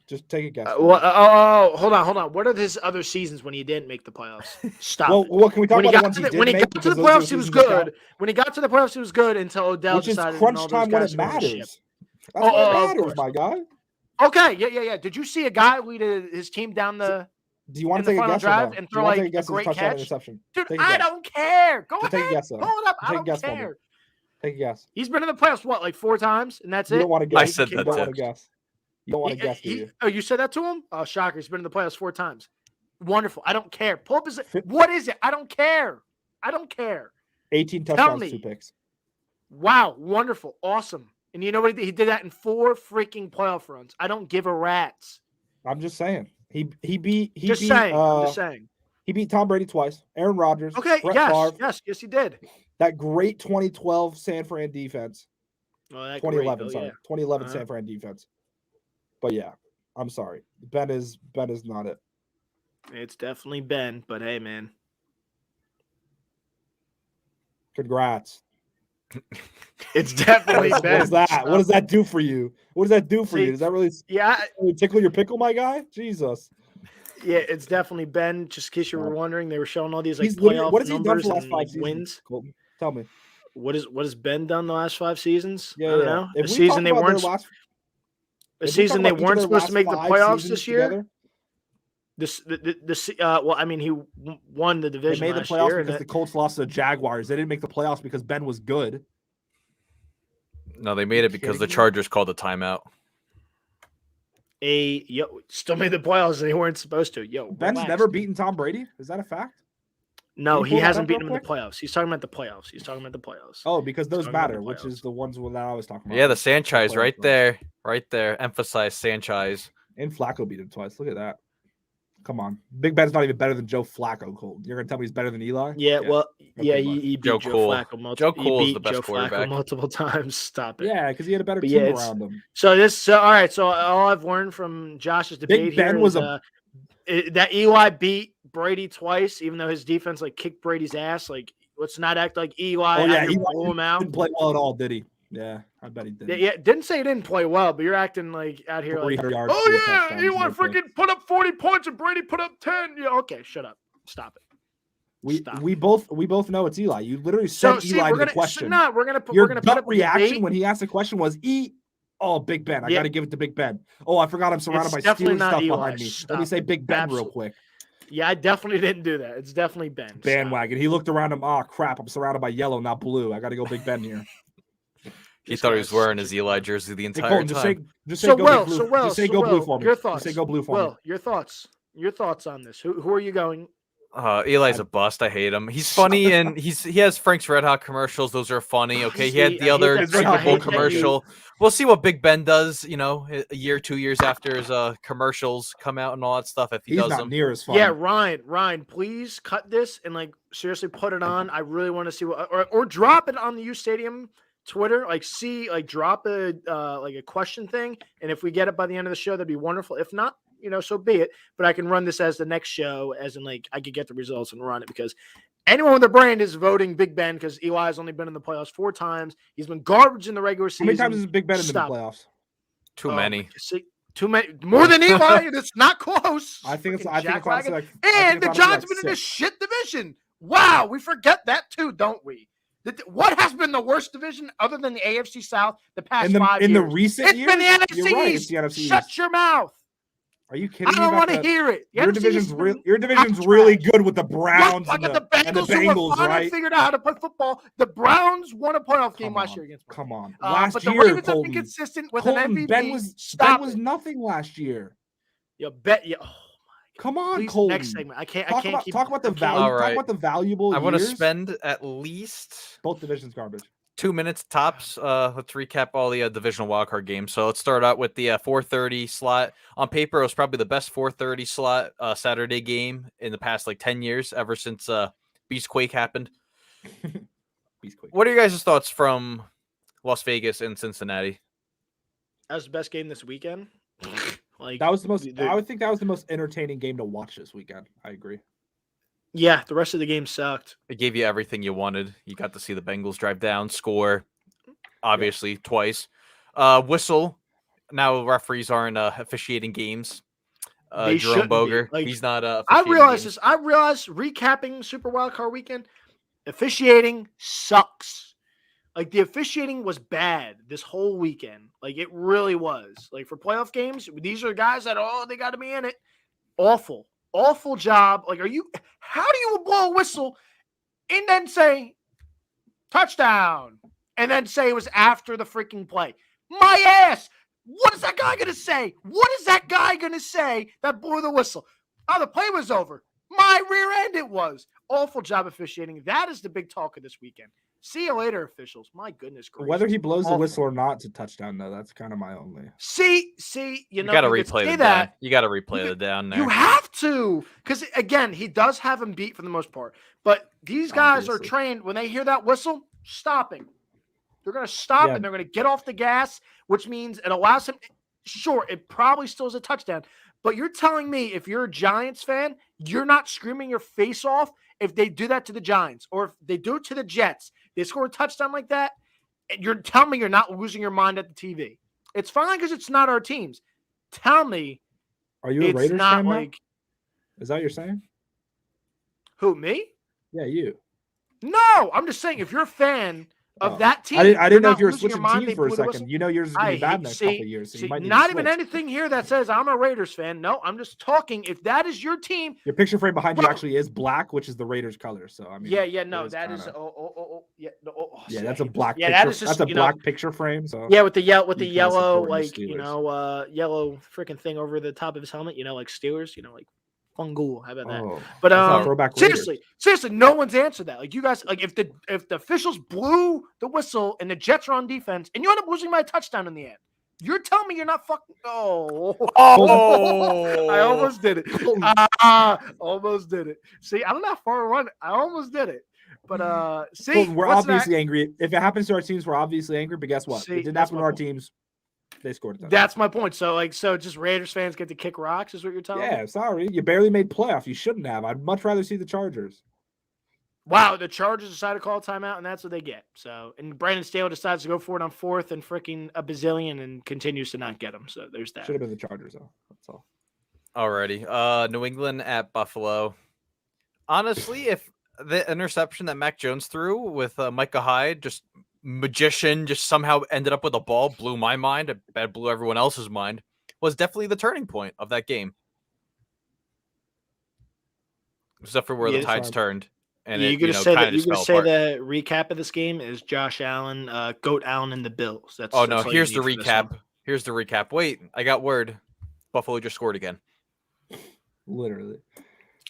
Just take a guess. hold on. What are his other seasons when he didn't make the playoffs? Stop. Well, it. what can we talk When he about the got ones to he the, did when he make? got to Because the those are playoffs, he was seasons that count. good. When he got to the playoffs, he was good until Odell Which is decided. crunch and all time those when guys it were shit. matters. That's when it of matters, course. my guy. Okay, yeah. Did you see a guy lead his team down the? Do you want in to the take a final guess drive or no? and Do you throw, want to like, take a guess a at his great touchdown catch? interception? Dude, Take a I guess. don't care. Go Just take a ahead. guess, though. Pull it up. Just I take a don't guess for me. care. Take a guess. He's been in the playoffs, what, like 4 times? And that's You it? don't want to guess. I said You that don't too. want to guess. You don't want to guess, do you? Oh, you said that to him? Oh, shocker. He's been in the playoffs 4 times. Wonderful. I don't care. Pull up his. What is it? I don't care. I don't care. 18 Tell touchdowns, me. 2 picks. Wow. Wonderful. Awesome. And you know what he did? He did that in 4 freaking playoff runs. I don't give a rat's. I'm just saying. He beat I'm just saying. He beat Tom Brady twice. Aaron Rodgers. Okay. Brett Yes. Favre, Yes, he did. that great 2012 San Fran defense. Oh, that 2011, great, sorry. yeah. 2011 Uh-huh. San Fran defense. But yeah, I'm sorry. Ben is not it. It's definitely Ben, but hey, man. Congrats. It's definitely What Ben. is that? What does that do for you? What does that do for See, you? Does that really Yeah. tickle your pickle, my guy? Jesus. Yeah, it's definitely Ben. Just in case you were wondering, they were showing all these like He's literally, playoff what has he done numbers for the last and 5 like seasons? wins. Colton, tell me. What has Ben done the last 5 seasons? Yeah, I don't yeah. know. If A we season talk they about their weren't. last- A if we season talk they about each of weren't their supposed to last make the 5 playoffs seasons this year. together, Well, I mean, he won the they division made the last playoffs year. because the Colts lost to the Jaguars. They didn't make the playoffs because Ben was good. No, they made it because the kidding me? Chargers called a timeout. Still made the playoffs and they weren't supposed to. Ben's relax, never dude. beaten Tom Brady. Is that a fact? No, Can you he pull that hasn't up beaten real him in the playoffs. He's talking about the playoffs. Oh, because those talking about the matter, which playoffs. is the ones that I was talking about. Yeah, the franchise playoff right runs. there. Emphasize franchise. And Flacco beat him twice. Look at that. Come on. Big Ben's not even better than Joe Flacco, Colton. You're going to tell me he's better than Eli? Yeah, well, yeah, Okay, he beat Joe Joe Cool. Flacco multiple. Joe Cool he is beat the best Joe Flacco quarterback. multiple times. Stop it. Yeah, because he had a better But team yeah, it's- around him. So all right. So all I've learned from Josh's debate Big Ben here was is that Eli beat Brady twice, even though his defense like kicked Brady's ass. Like, let's not act like Eli. Oh, yeah, Eli Eli blew him out. Didn't play well at all, did he? Yeah, I bet he did. Yeah, didn't say he didn't play well, but you're acting like out here like, 300 yards, 3 oh yeah, touchdowns, Eli no freaking picks. put up 40 points and Brady put up 10. Yeah, okay, shut up, stop it. We both know it's Eli. You literally So said see, Eli we're the gonna question. we're gonna put Your we're gonna put gut up a reaction debate. when he asked the question was Big Ben. I Yeah. got to give it to Big Ben. Oh, I forgot I'm surrounded It's by definitely Steelers not stuff Eli. behind me. Let me Stop say it. Big Ben real Absolutely. quick. Yeah, I definitely didn't do that. It's definitely Ben. Stop. Bandwagon. He looked around him. Oh crap! I'm surrounded by yellow, not blue. I got to go Big Ben here. He thought he was wearing his Eli jersey the Hey, entire Colton, time. just say So go Will, Big Blue. so Will, Just say so go blue Will, for me. your Just thoughts. say go blue for me. Will, your thoughts on this? Who are you going? Eli's a bust. I hate him. He's funny and he has Frank's Red Hot commercials. Those are funny. Okay, he had See, the I hate other that- Super I hate Bowl that you- commercial. We'll see what Big Ben does. You know, a year, 2 years after his commercials come out and all that stuff. If he He's does not them, near as fun. Yeah, Ryan, please cut this and like seriously put it on. I really want to see what or drop it on the U Stadium Twitter. Drop a like a question thing, and if we get it by the end of the show, that'd be wonderful. If not, so be it. But I can run this as the next show, as in like I could get the results and run it because anyone with a brain is voting Big Ben because Eli's only been in the playoffs 4 times. He's been garbage in the regular How season. many times has Big Ben in the Stop. playoffs? too Oh, many. see, too many, more than Eli, and it's not close. I think it's. Freaking I think it's honestly jackwagon. like. I think And it's the honestly Giants like been in this 6. shit division. Wow, we forget that too, don't we? What has been the worst division other than the AFC South the past 5 years? In the recent It's years, been the NFC you're right. It's East. the NFC Shut East. your mouth. Are you kidding I me? don't about want to that? hear it. The Your NFC division's East real. been Your division's hot really trash. good with the Browns Look and at the Bengals, the who were Bengals, finally right? figured out how to play football. The Browns won a playoff game Come last on. year against. Come on. But Last the year, Ravens have Colton. been consistent with Colton, an MVP. Ben was Stop it. nothing last year. You bet you. Oh, Come on, please, Colton. next segment. I can't. Talk about keep, talk about the I can't- value. All Talk right. about the valuable. I want to years. spend at least Both divisions garbage. 2 minutes tops. Let's recap all the divisional wildcard games. So let's start out with the 4:30 slot. On paper, it was probably the best 4:30 slot Saturday game in the past 10 years, ever since Beastquake happened. Beastquake. What are your guys' thoughts from Las Vegas and Cincinnati? That was the best game this weekend. That was the most. the- I would think that was the most entertaining game to watch this weekend. I agree. Yeah, the rest of the game sucked. It gave you everything you wanted. You got to see the Bengals drive down, score, obviously twice. Whistle. Now referees aren't officiating games. They Jerome shouldn't be. Boger, Like, he's not. I officiating realized games. this. I realized recapping Super Wildcard Weekend, officiating sucks. Like the officiating was bad this whole weekend. Like it really was. Like for playoff games, these are guys that they got to be in it. Awful job. Like, how do you blow a whistle and then say touchdown? and then say it was after the freaking play. My ass! What is that guy going to say? What is that guy going to say that blew the whistle? Oh, the play was over. My rear end it was. Awful job officiating. That is the big talk of this weekend. See you later, officials. My goodness gracious. Whether he blows Awful. the whistle or not, it's a touchdown, though. That's kind of my only. See, you know, got to you could replay say the that. down. You got to replay the down there. You have to, because again, he does have him beat for the most part. But these guys are Obviously. trained when they hear that whistle, stopping. They're going to stop and they're going to get off the gas, which means it allows him. Sure, it probably still is a touchdown. But you're telling me if you're a Giants fan, you're not screaming your face off if they do that to the Giants or if they do it to the Jets. They score a touchdown like that. And you're telling me you're not losing your mind at the TV. It's fine because it's not our teams. Tell me. Are you a It's Raiders not fan, Matt? like Is that what you're saying? who, me? Yeah, you. No, I'm just saying if you're a fan of Oh. that team, I didn't you're know not if you were losing your switching mind, teams they for a blew the whistle. second. You know yours is going to be bad in a couple of years, so you might need not to even switch. anything here that says I'm a Raiders fan. No, I'm just talking. If that is your team, Your picture frame behind you Bro. actually is black, which is the Raiders color. So I mean, no, it that is kinda- yeah, yeah, see, that's I a hate black. this. Picture. That is just That's a you black know, picture frame. So yeah, with the you kinda yellow supporting the like you Steelers. know yellow freaking thing over the top of his helmet. You know, like Steelers. You know, like fungal. How about that? Oh, But that's not throwback seriously, Raiders. no one's answered that. Like you guys, like if the officials blew the whistle and the Jets are on defense and you end up losing by a touchdown in the end, you're telling me you're not fucking. Oh, I almost did it. Almost did it. See, I don't know how far I run. I almost did it. But see, Colton, we're what's obviously angry. If it happens to our teams, we're obviously angry. But guess what? See, It didn't that's happen to my our point. teams. They scored. That's my point. So just Raiders fans get to kick rocks, is what you're telling me? Yeah, sorry, you barely made playoff. You shouldn't have. I'd much rather see the Chargers. Wow, the Chargers decide to call a timeout, and that's what they get. So, and Brandon Staley decides to go for it on fourth and freaking a bazillion and continues to not get them. So there's that. Should have been the Chargers, though. That's all. Alrighty. New England at Buffalo. Honestly, if the interception that Mac Jones threw with Micah Hyde, just magician, just somehow ended up with a ball, blew my mind. I bet it blew everyone else's mind. Was definitely the turning point of that game. Except for where the tides turned. And you're it, gonna say kinda that. You're just gonna fell say apart. the recap of this game is Josh Allen, Goat Allen, and the Bills. That's Oh no! that's all you Here's the need for this one. recap. Here's the recap. Wait, I got word. Buffalo just scored again. Literally.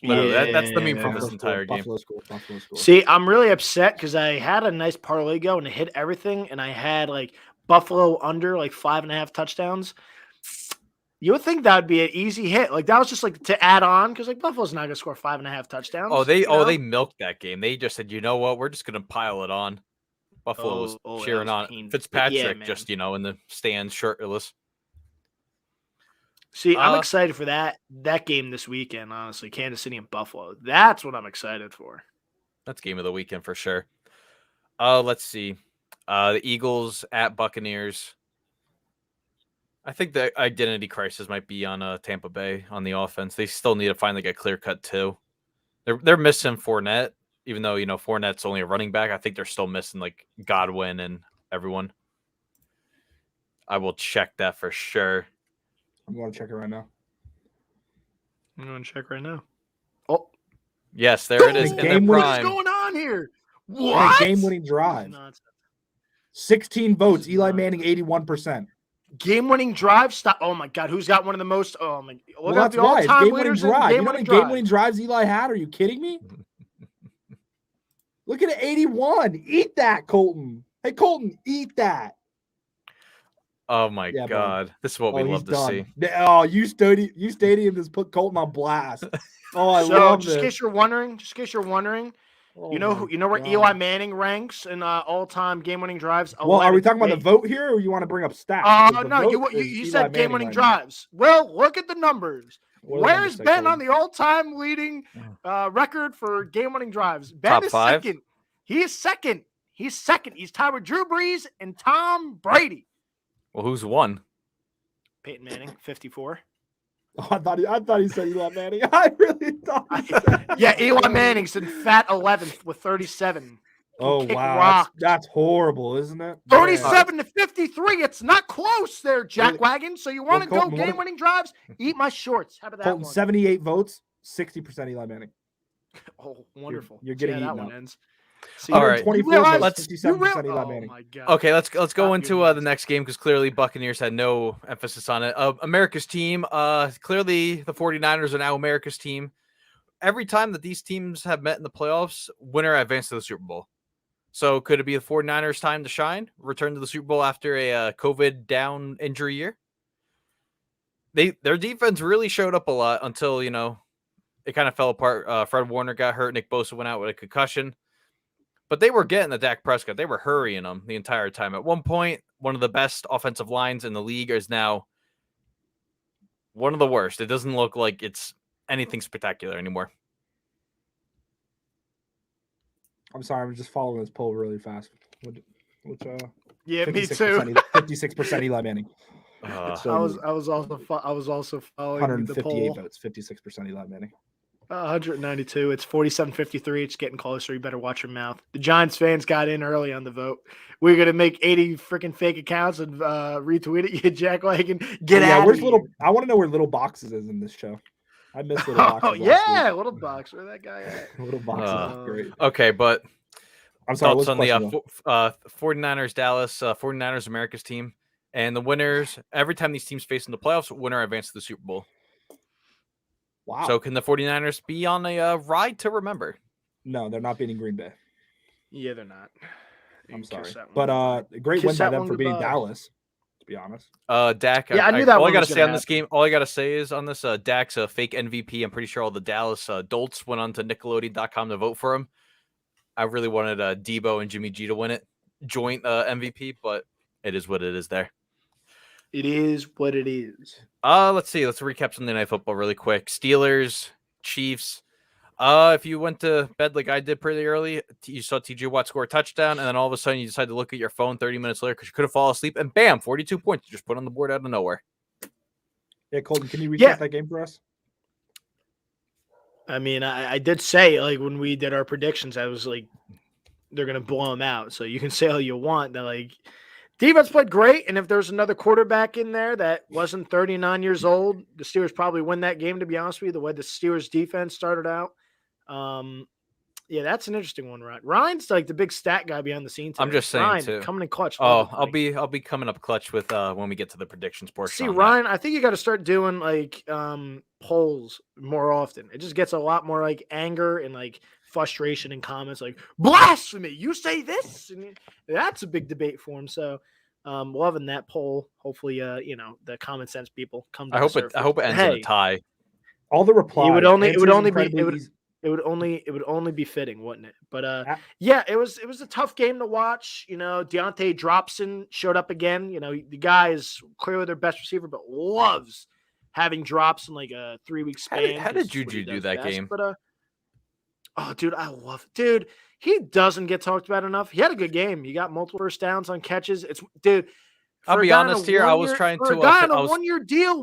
Literally, that's the meme from Yeah. this entire game. Buffalo score. See, I'm really upset because I had a nice parlay go and it hit everything, and I had like Buffalo under like 5.5 touchdowns. You would think that would be an easy hit. Like that was just like to add on because like Buffalo's not gonna score 5.5 touchdowns. Oh, they you know? they milked that game. They just said, you know what, we're just gonna pile it on. Buffalo was that cheering was on painful. Fitzpatrick, Yeah, man. just in the stands, shirtless. See, I'm excited for that game this weekend. Honestly, Kansas City and Buffalo. That's what I'm excited for. That's game of the weekend for sure. Let's see. The Eagles at Buccaneers. I think the identity crisis might be on Tampa Bay on the offense. They still need to find like a clear cut too. They're missing Fournette, even though Fournette's only a running back. I think they're still missing like Godwin and everyone. I will check that for sure. I'm going to check it right now. I'm going to check right now. Oh, Yes, there it is. In their what is prime. going on here? And What? a game-winning drive. Nonsense. 16 votes. This is Eli not- Manning, 81%. Game-winning drive. Stop. Oh my God, who's got one of the most? Oh my. Look Well, at that's the why. It's all-time game-winning leaders in drive. You know how game-winning many drive. game-winning drives Eli had? Are you kidding me? Look at it, 81. Eat that, Colton. Hey, Colton, eat that. Oh my Yeah, bro. God. This is what we he's love to done. see. Oh, you stadium just put Colton on blast. Oh, I So, love just in this. case you're wondering, Oh you know where my Eli God. Manning ranks in all-time game-winning drives? Well, are we 11th. talking about the Wait. vote here, or you want to bring up stats? 'Cause the No, vote you is Eli said Manning game-winning right now. drives. Well, look at the numbers. What do the numbers Where's say, Ben Colton? on the all-time leading record for game-winning drives? Ben Top is 5? second. He is second. He's second. He's tied with Drew Brees and Tom Brady. Well, who's won? Peyton Manning, 54. Oh, I thought he said Eli Manning. I really thought he said Yeah, Eli Manning's in fat 11th with 37. Oh, Kick wow. rocks. That's horrible, isn't it? 37 to 53. It's not close there, Jack Really? Wagon. So you want to Well, go Colton, what if- game-winning drives? Eat my shorts. How about that Colton, one? 78 votes, 60% Eli Manning. Oh, wonderful. You're See getting how that eaten one up. ends. See, All right. 24 You realize- votes, 57% Eli oh Manning. my god. Okay, let's go Stop into your the next game because clearly Buccaneers had no emphasis on it. America's team. Clearly the 49ers are now America's team. Every time that these teams have met in the playoffs, winner advanced to the Super Bowl. So could it be the 49ers' time to shine? Return to the Super Bowl after a COVID down injury year? Their defense really showed up a lot until, it kind of fell apart. Fred Warner got hurt. Nick Bosa went out with a concussion. But they were getting the Dak Prescott. They were hurrying him the entire time. At one point, one of the best offensive lines in the league is now one of the worst. It doesn't look like it's anything spectacular anymore. I'm sorry, I'm just following this poll really fast. Which Yeah, me 56% too. 56% Eli Manning. It's I so was also following the 158 poll. votes, 56% Eli Manning. 192. It's 47-53. It's getting closer. You better watch your mouth. The Giants fans got in early on the vote. We're gonna make 80 freaking fake accounts and retweet it. You jackwagon. Get out. Where's little? I want to know where Little Boxes is in this show. I miss Little Boxes. Oh yeah, little box. Where that guy at? Little Boxes. is great. Okay, but I'm sorry. thoughts What's on the the 49ers Dallas 49ers America's team and the winners. Every time these teams face in the playoffs, winner advances to the Super Bowl. Wow. So can the 49ers be on a ride to remember? No, they're not beating Green Bay. Yeah, they're not. You I'm can sorry, kiss that one but goodbye. great Kiss win by that them one for beating goodbye. Dallas. To be honest. Dak. Yeah, I knew that all one I gotta was say gonna on this happen. game. All I gotta say is on this. Dak's a fake MVP. I'm pretty sure all the Dallas dolts went on to Nickelodeon.com to vote for him. I really wanted Debo and Jimmy G to win it, joint MVP, but it is what it is. There. It is what it is. Let's see. Let's recap Sunday Night Football really quick. Steelers, Chiefs. If you went to bed like I did pretty early, you saw TJ Watt score a touchdown, and then all of a sudden you decide to look at your phone 30 minutes later because you could have fallen asleep, and bam, 42 points you just put on the board out of nowhere. Yeah, Colton, can you recap Yeah. that game for us? I mean, I did say, like, when we did our predictions, I was like, they're going to blow them out. So you can say all you want. That, like, defense played great. And if there's another quarterback in there that wasn't 39 years old, the Steelers probably win that game, to be honest with you, the way the Steelers defense started out. Yeah, that's an interesting one, Ryan. Ryan's like the big stat guy behind the scenes. I'm just saying, Ryan, too. coming in clutch. Oh, I'll be coming up clutch with when we get to the predictions portion. See, on that. Ryan, I think you got to start doing like polls more often. It just gets a lot more like anger and like frustration in comments, like blasphemy. You say this, and that's a big debate for him. So, loving that poll. Hopefully, the common sense people come. To I hope it ends in a tie. All the replies. It would only Answers it would only be fitting, wouldn't it? But yeah, it was a tough game to watch. Deontay Dropson showed up again. The guy is clearly their best receiver, but loves having drops in like a 3-week span. How did Juju do that game? But oh, dude, I love it. Dude, he doesn't get talked about enough. He had a good game. He got multiple first downs on catches. I'll be honest here. I was trying to. A guy on a one-year deal,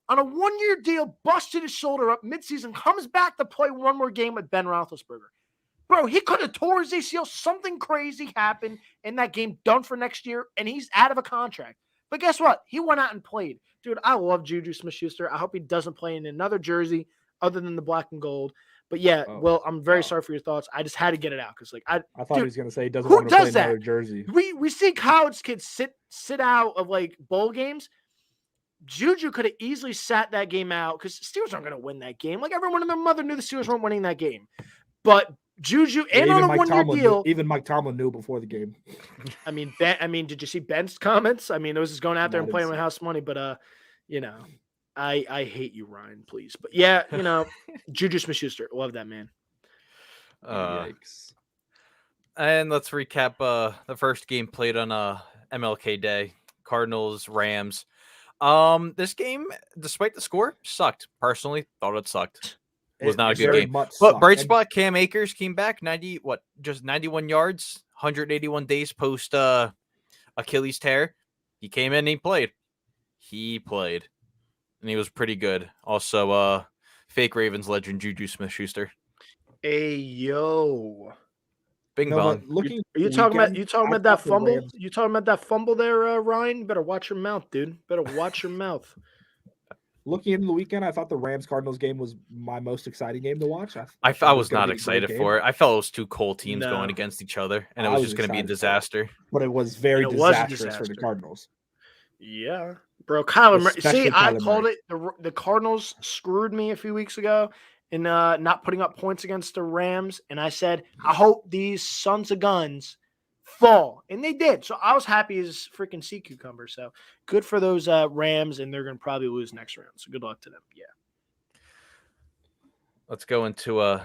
on a one-year deal, busted his shoulder up midseason, comes back to play one more game with Ben Roethlisberger. Bro, he could have tore his ACL. Something crazy happened in that game, done for next year, and he's out of a contract. But guess what? He went out and played. Dude, I love Juju Smith-Schuster. I hope he doesn't play in another jersey other than the black and gold. But yeah, Will, I'm very sorry for your thoughts. I just had to get it out because, like, I thought he was going to say he doesn't who want to play does that? another jersey. We see college kids sit out of like bowl games. Juju could have easily sat that game out because Steelers aren't going to win that game. Like, everyone and their mother knew the Steelers weren't winning that game. But Juju and on a one-year deal. Even Mike Tomlin knew before the game. I mean, did you see Ben's comments? I mean, it was just going out there and playing with house money. But I hate you, Ryan. Please, but yeah, Juju Smith-Schuster, love that man. Yikes. And let's recap the first game played on MLK Day. Cardinals, Rams. This game, despite the score, sucked. Personally, thought it sucked. It was not a good game. But bright spot, Cam Akers came back 91 yards, 181 days post Achilles tear. He came in and he played. And he was pretty good. Also, fake Ravens legend Juju Smith-Schuster. Hey yo. Bing bong. Are you talking about that fumble? You talking about that fumble there, Ryan? You better watch your mouth, dude. Better watch your mouth. looking into the weekend, I thought the Rams-Cardinals game was my most exciting game to watch. I thought it was gonna not be a great excited game, for it. I felt it was two cold teams No. going against each other, and it I was was just going to be a excited for it. disaster. but it was very And it was a disastrous for the disaster. Cardinals. Yeah, bro. Kyler Murray. Especially See, I Kyler called Murray. it. The Cardinals screwed me a few weeks ago in not putting up points against the Rams, and I said I hope these sons of guns fall, and they did. So I was happy as freaking sea cucumber. So good for those Rams, and they're going to probably lose next round. So good luck to them. Yeah. Let's go into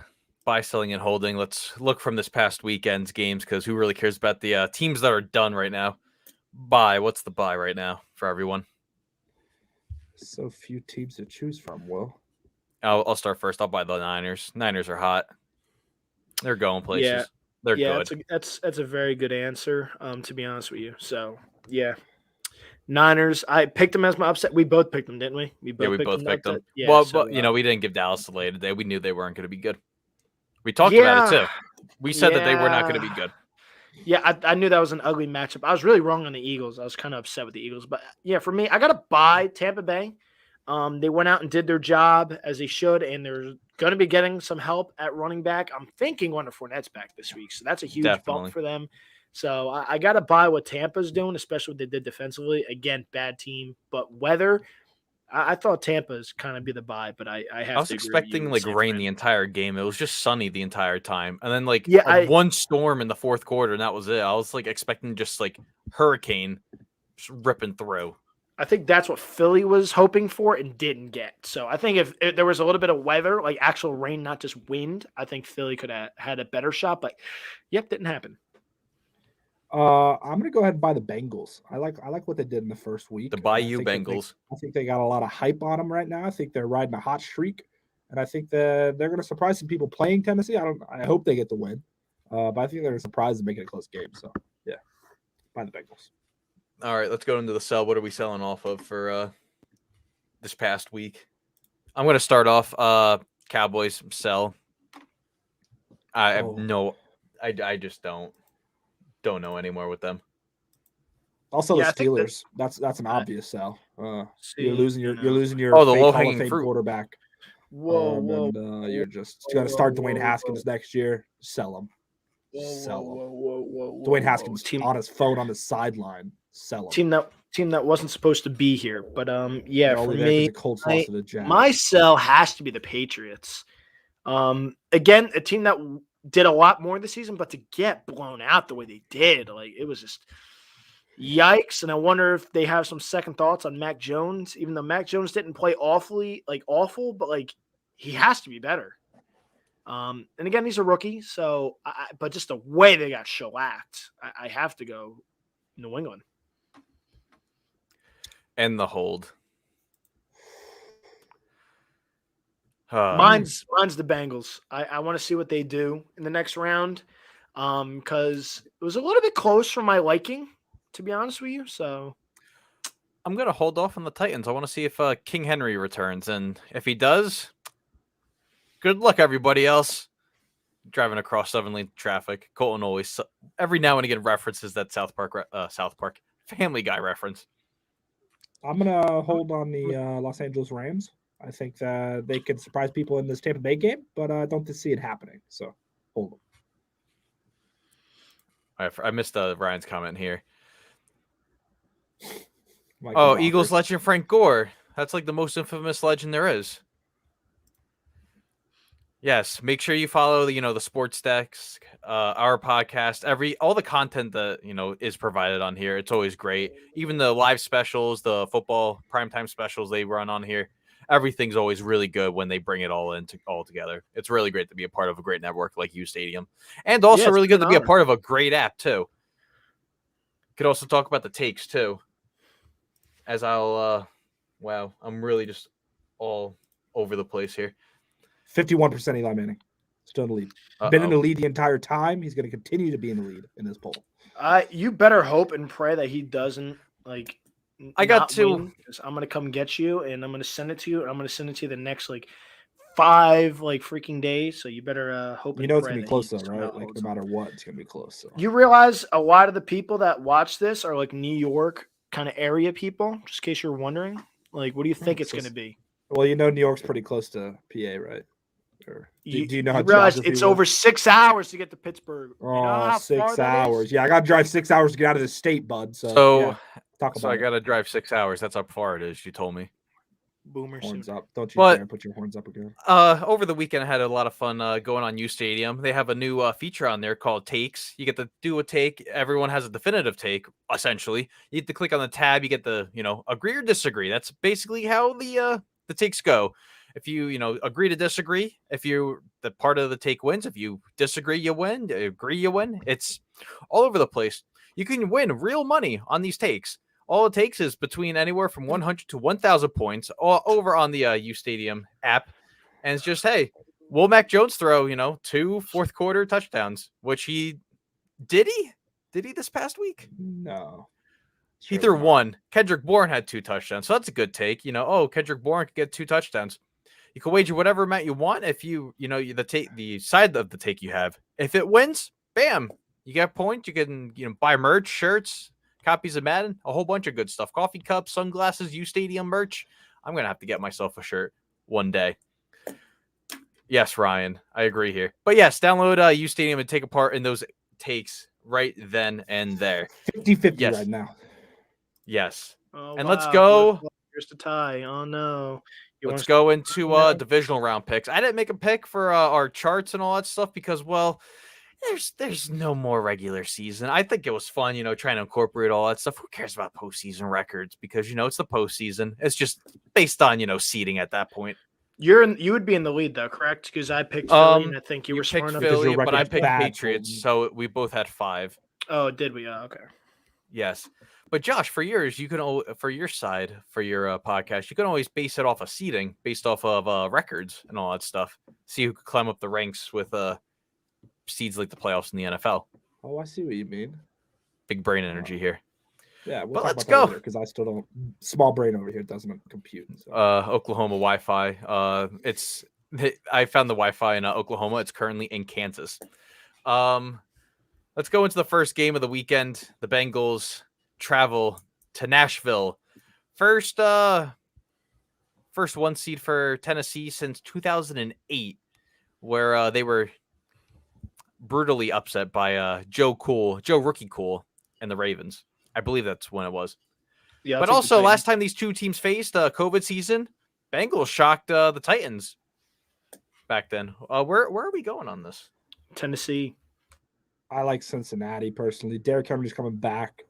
buy, selling, and holding. Let's look from this past weekend's games because who really cares about the teams that are done right now? Buy. What's the buy right now for everyone? So few teams to choose from, Will. I'll start first. I'll buy the Niners. Niners are hot. They're going places. Yeah. They're Yeah, good. that's a very good answer. To be honest with you, so yeah, Niners. I picked them as my upset. We both picked them, didn't we? We both picked them. upset. Yeah, well, so, but we didn't give Dallas the lay today. We knew they weren't going to be good. We talked about it too. We said that they were not going to be good. Yeah, I knew that was an ugly matchup. I was really wrong on the Eagles. I was kind of upset with the Eagles, but yeah, for me, I got to buy Tampa Bay. They went out and did their job as they should, and they're going to be getting some help at running back. I'm thinking Wonder Fournette's back this week, so that's a huge bump for them. So I got to buy what Tampa's doing, especially what they did defensively. Again, bad team, but weather. I thought Tampa's kind of be the buy, but I have. I was to expecting rain the entire game. It was just sunny the entire time, and then one storm in the fourth quarter, and that was it. I was expecting just hurricane just ripping through. I think that's what Philly was hoping for and didn't get. So I think if there was a little bit of weather, like actual rain, not just wind, I think Philly could have had a better shot. But yep, didn't happen. I'm gonna go ahead and buy the Bengals. I like what they did in the first week. The Bayou Bengals. I think they got a lot of hype on them right now. I think they're riding a hot streak, and I think that they're gonna surprise some people playing Tennessee. I hope they get the win, but I think they're gonna surprise and make it a close game. So yeah, buy the Bengals. All right, let's go into the sell. What are we selling off of for this past week? I'm going to start off Cowboys sell. I have I just don't know anymore with them. Also, the Steelers. That's an obvious sell. You're losing your the low hanging fruit quarterback. Whoa. And you're just going to start Dwayne Haskins next year. Sell him. Whoa. Dwayne Haskins on his phone on the sideline. Sell him. Team that wasn't supposed to be here, but yeah, for me, my sell has to be the Patriots. Again, a team that did a lot more this season, but to get blown out the way they did, it was just yikes. And I wonder if they have some second thoughts on Mac Jones, even though Mac Jones didn't play awful, but he has to be better. And again, he's a rookie, so but just the way they got shellacked, I have to go New England. And the hold. Mine's the Bengals. I want to see what they do in the next round, because it was a little bit close for my liking, to be honest with you. So I'm gonna hold off on the Titans. I want to see if King Henry returns, and if he does, good luck, everybody else. Driving across 7-lane traffic. Colton always every now and again references that South Park Family Guy reference. I'm gonna hold on the Los Angeles Rams. I think that they could surprise people in this Tampa Bay game, but I don't see it happening. So hold them. I missed Ryan's comment here. Eagles legend Frank Gore. That's the most infamous legend there is. Yes, make sure you follow the Sports Desk, our podcast, all the content that is provided on here. It's always great. Even the live specials, the football primetime specials they run on here. Everything's always really good when they bring it all together. It's really great to be a part of a great network like U Stadium, and also really good to be a part of a great app too. Could also talk about the takes too. As I'll, wow, I'm really just all over the place here. 51% Eli Manning. Still in the lead. Been in the lead the entire time. He's going to continue to be in the lead in this poll. You better hope and pray that he doesn't I got to. I'm going to come get you, and I'm going to send it to you, and I'm going to send it to you the next 5 freaking days. So you better hope. It's going to be close though, right? No matter what, it's going to be close. So. You realize a lot of the people that watch this are New York kind of area people. Just in case you're wondering, what do you think it's going to be? Well, New York's pretty close to PA, right? Or do you know how realize geography it's works? over 6 hours to get to Pittsburgh? Oh, You know how 6 far that is? hours. Yeah, I got to drive 6 hours to get out of the state, bud. So, So, yeah, talk so about I it. got to drive 6 hours. That's how far it is. You told me. Boomer Horns suit. up. Don't you But- dare put your horns up again. Over the weekend, I had a lot of fun going on U Stadium. They have a new feature on there called Takes. You get to do a take. Everyone has a definitive take, essentially. You get to click on the tab. You get the, agree or disagree. That's basically how the takes go. If you, agree to disagree, if the part of the take wins, if you disagree, you win. Agree, you win. It's all over the place. You can win real money on these takes. All it takes is between anywhere from 100 to 1,000 points all over on the U Stadium app. And it's just, hey, will Mac Jones throw, 2 fourth quarter touchdowns, which he did he this past week? No. He Surely threw not. 1. Kendrick Bourne had 2 touchdowns. So that's a good take. Kendrick Bourne could get 2 touchdowns. You can wager whatever amount you want if the side of the take you have. If it wins, bam, you get points. You can buy merch, shirts, copies of Madden, a whole bunch of good stuff. Coffee cups, sunglasses, U Stadium merch. I'm going to have to get myself a shirt one day. Yes, Ryan, I agree here. But yes, download U Stadium and take a part in those takes right then and there. 50-50 Yes. right now. Yes. Oh, And let's wow. go. Here's the tie. Oh, no. Let's go into divisional round picks. I didn't make a pick for our charts and all that stuff because, well, there's no more regular season. I think it was fun, trying to incorporate all that stuff. Who cares about postseason records? Because it's the postseason. It's just based on seeding at that point. You would be in the lead though, correct? Because I picked Philly, and I think you were picked smart enough. Philly, your but I record's picked bad, Patriots, Colton. so we both had 5. Oh, did we? Oh, okay. Yes, but Josh, for yours, you can for your side for your podcast, you can always base it off of seeding, based off of records and all that stuff. See who could climb up the ranks with seeds like the playoffs in the NFL. Oh, I see what you mean. Big brain energy here. Yeah, we'll But talk let's about go. because I still don't. Small brain over here doesn't compute. So. Oklahoma Wi-Fi. I found the Wi-Fi in Oklahoma. It's currently in Kansas. Let's go into the first game of the weekend. The Bengals travel to Nashville. First 1 seed for Tennessee since 2008, where they were brutally upset by Joe Rookie Cool, and the Ravens. I believe that's when it was. Yeah, But also, last time these two teams faced COVID season, Bengals shocked the Titans back then. Where are we going on this? Tennessee. I like Cincinnati personally. Derrick Henry's coming back.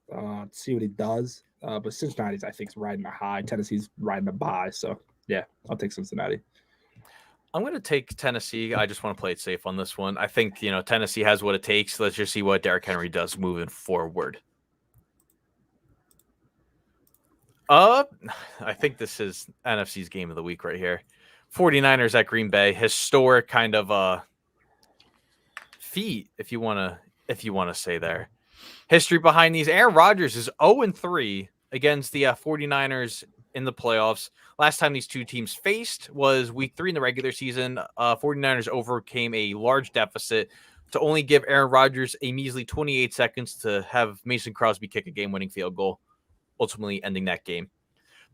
See what he does. But Cincinnati's, I think, is riding a high. Tennessee's riding a bye. So, yeah, I'll take Cincinnati. I'm going to take Tennessee. I just want to play it safe on this one. I think, Tennessee has what it takes. Let's just see what Derrick Henry does moving forward. I think this is NFC's game of the week right here. 49ers at Green Bay. Historic kind of feat, if you want to say there. History behind these. Aaron Rodgers is 0-3 against the 49ers in the playoffs. Last time these two teams faced was week 3 in the regular season. 49ers overcame a large deficit to only give Aaron Rodgers a measly 28 seconds to have Mason Crosby kick a game-winning field goal, ultimately ending that game.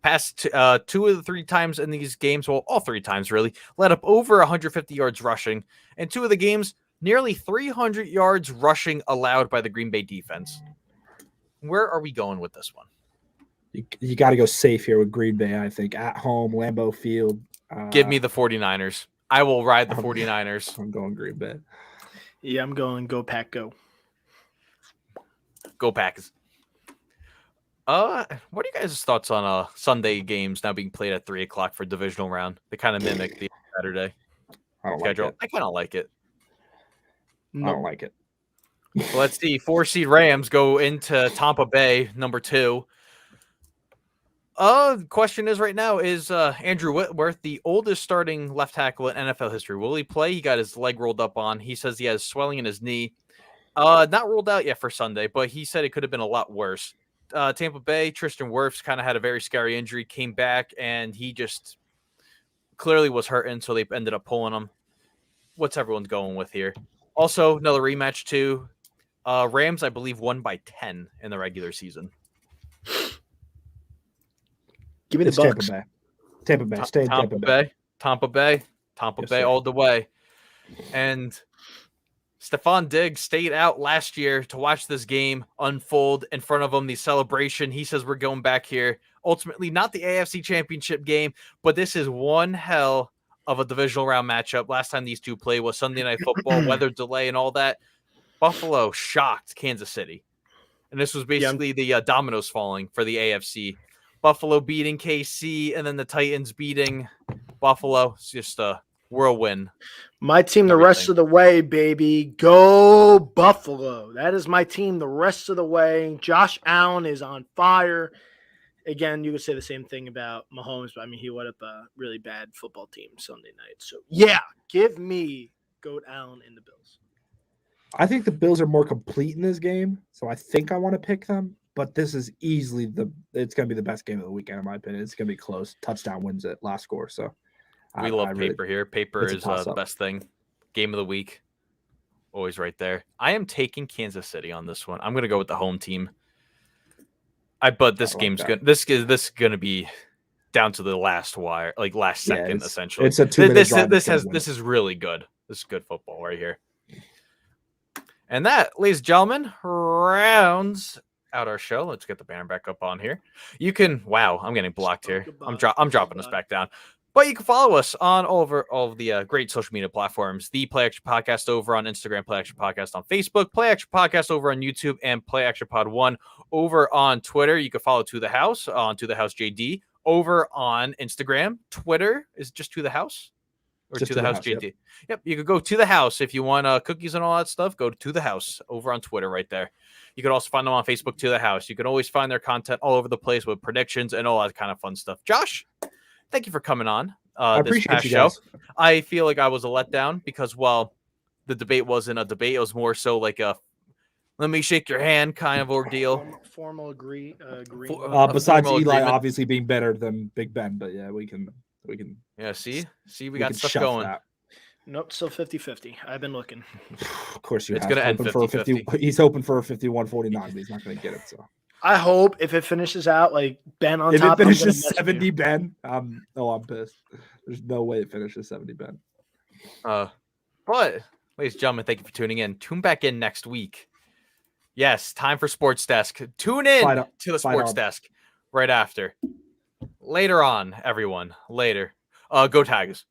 Past 2 of the 3 times in these games, well, all 3 times really, led up over 150 yards rushing. And 2 of the games, nearly 300 yards rushing allowed by the Green Bay defense. Where are we going with this one? You got to go safe here with Green Bay, I think. At home, Lambeau Field. Give me the 49ers. I will ride the 49ers. I'm going Green Bay. Yeah, I'm going Go Pack Go. Go Packers. What are you guys' thoughts on Sunday games now being played at 3 o'clock for divisional round? They kind of mimic the Saturday I don't schedule. like it. I kind of like it. I don't like it. Well, let's see. 4 seed Rams go into Tampa Bay, number 2. The question is right now, is Andrew Whitworth the oldest starting left tackle in NFL history? Will he play? He got his leg rolled up on. He says he has swelling in his knee. Not ruled out yet for Sunday, but he said it could have been a lot worse. Tampa Bay, Tristan Wirfs kind of had a very scary injury, came back, and he just clearly was hurting, so they ended up pulling him. What's everyone's going with here? Also, another rematch too. Rams, I believe, won by 10 in the regular season. Give me the It's Bucks. Tampa Tampa Bay. Stay in Tampa Bay. Tampa Bay Yes, Bay sir. all the way. And Stephon Diggs stayed out last year to watch this game unfold in front of him, the celebration. He says we're going back here. Ultimately, not the AFC Championship game, but this is one hell of a divisional round matchup. Last time these two played was Sunday Night Football, weather delay and all that. Buffalo shocked Kansas City. And this was basically the dominoes falling for the AFC. Buffalo beating KC and then the Titans beating Buffalo. It's just a whirlwind. My team the rest of the way, baby. Go Buffalo. That is my team the rest of the way. Josh Allen is on fire. Again, you could say the same thing about Mahomes, but I mean, he went up a really bad football team Sunday night. So, yeah, give me Goat Allen and the Bills. I think the Bills are more complete in this game, so I think I want to pick them. But this is easily it's going to be the best game of the weekend, in my opinion. It's going to be close. Touchdown wins it, last score. So we love paper here. Paper is the best thing. Game of the week, always right there. I am taking Kansas City on this one. I'm going to go with the home team. But this game's good. This is going to be down to the last wire, like last second, essentially. It's a 2-minute drive. This is really good. This is good football right here. And that, ladies and gentlemen, rounds out our show. Let's get the banner back up on here. You can, wow, I'm getting blocked here. I'm dropping us back down. But you can follow us on all of the great social media platforms. The Play Action Podcast over on Instagram, Play Action Podcast on Facebook, Play Action Podcast over on YouTube, and Play Action Pod 1 over on Twitter. You can follow To The House on To The House JD over on Instagram. Twitter is just To The House. Or just To The House JD. Yep. You could go To The House if you want cookies and all that stuff. Go to The House over on Twitter right there. You can also find them on Facebook, To The House. You can always find their content all over the place with predictions and all that kind of fun stuff. Josh, thank you for coming on this past show. I feel like I was a letdown because, well, the debate wasn't a debate. It was more so like a let me shake your hand kind of ordeal. Formal agree. Besides Eli agreement. Obviously being better than Big Ben, but yeah, we can. Yeah, see, we got stuff going. That. Nope, still 50-50. I've been looking. Of course, it's going to end 50-50. He's hoping for a 51-49, but he's not going to get it. So I hope if it finishes out like Ben on if top. If it finishes 70 Ben, I'm pissed. There's no way it finishes 70 Ben. But, ladies and gentlemen, thank you for tuning in. Tune back in next week. Yes, time for Sports Desk. Tune in to the Sports Desk right after. Later on, everyone. Later. Go Tigers.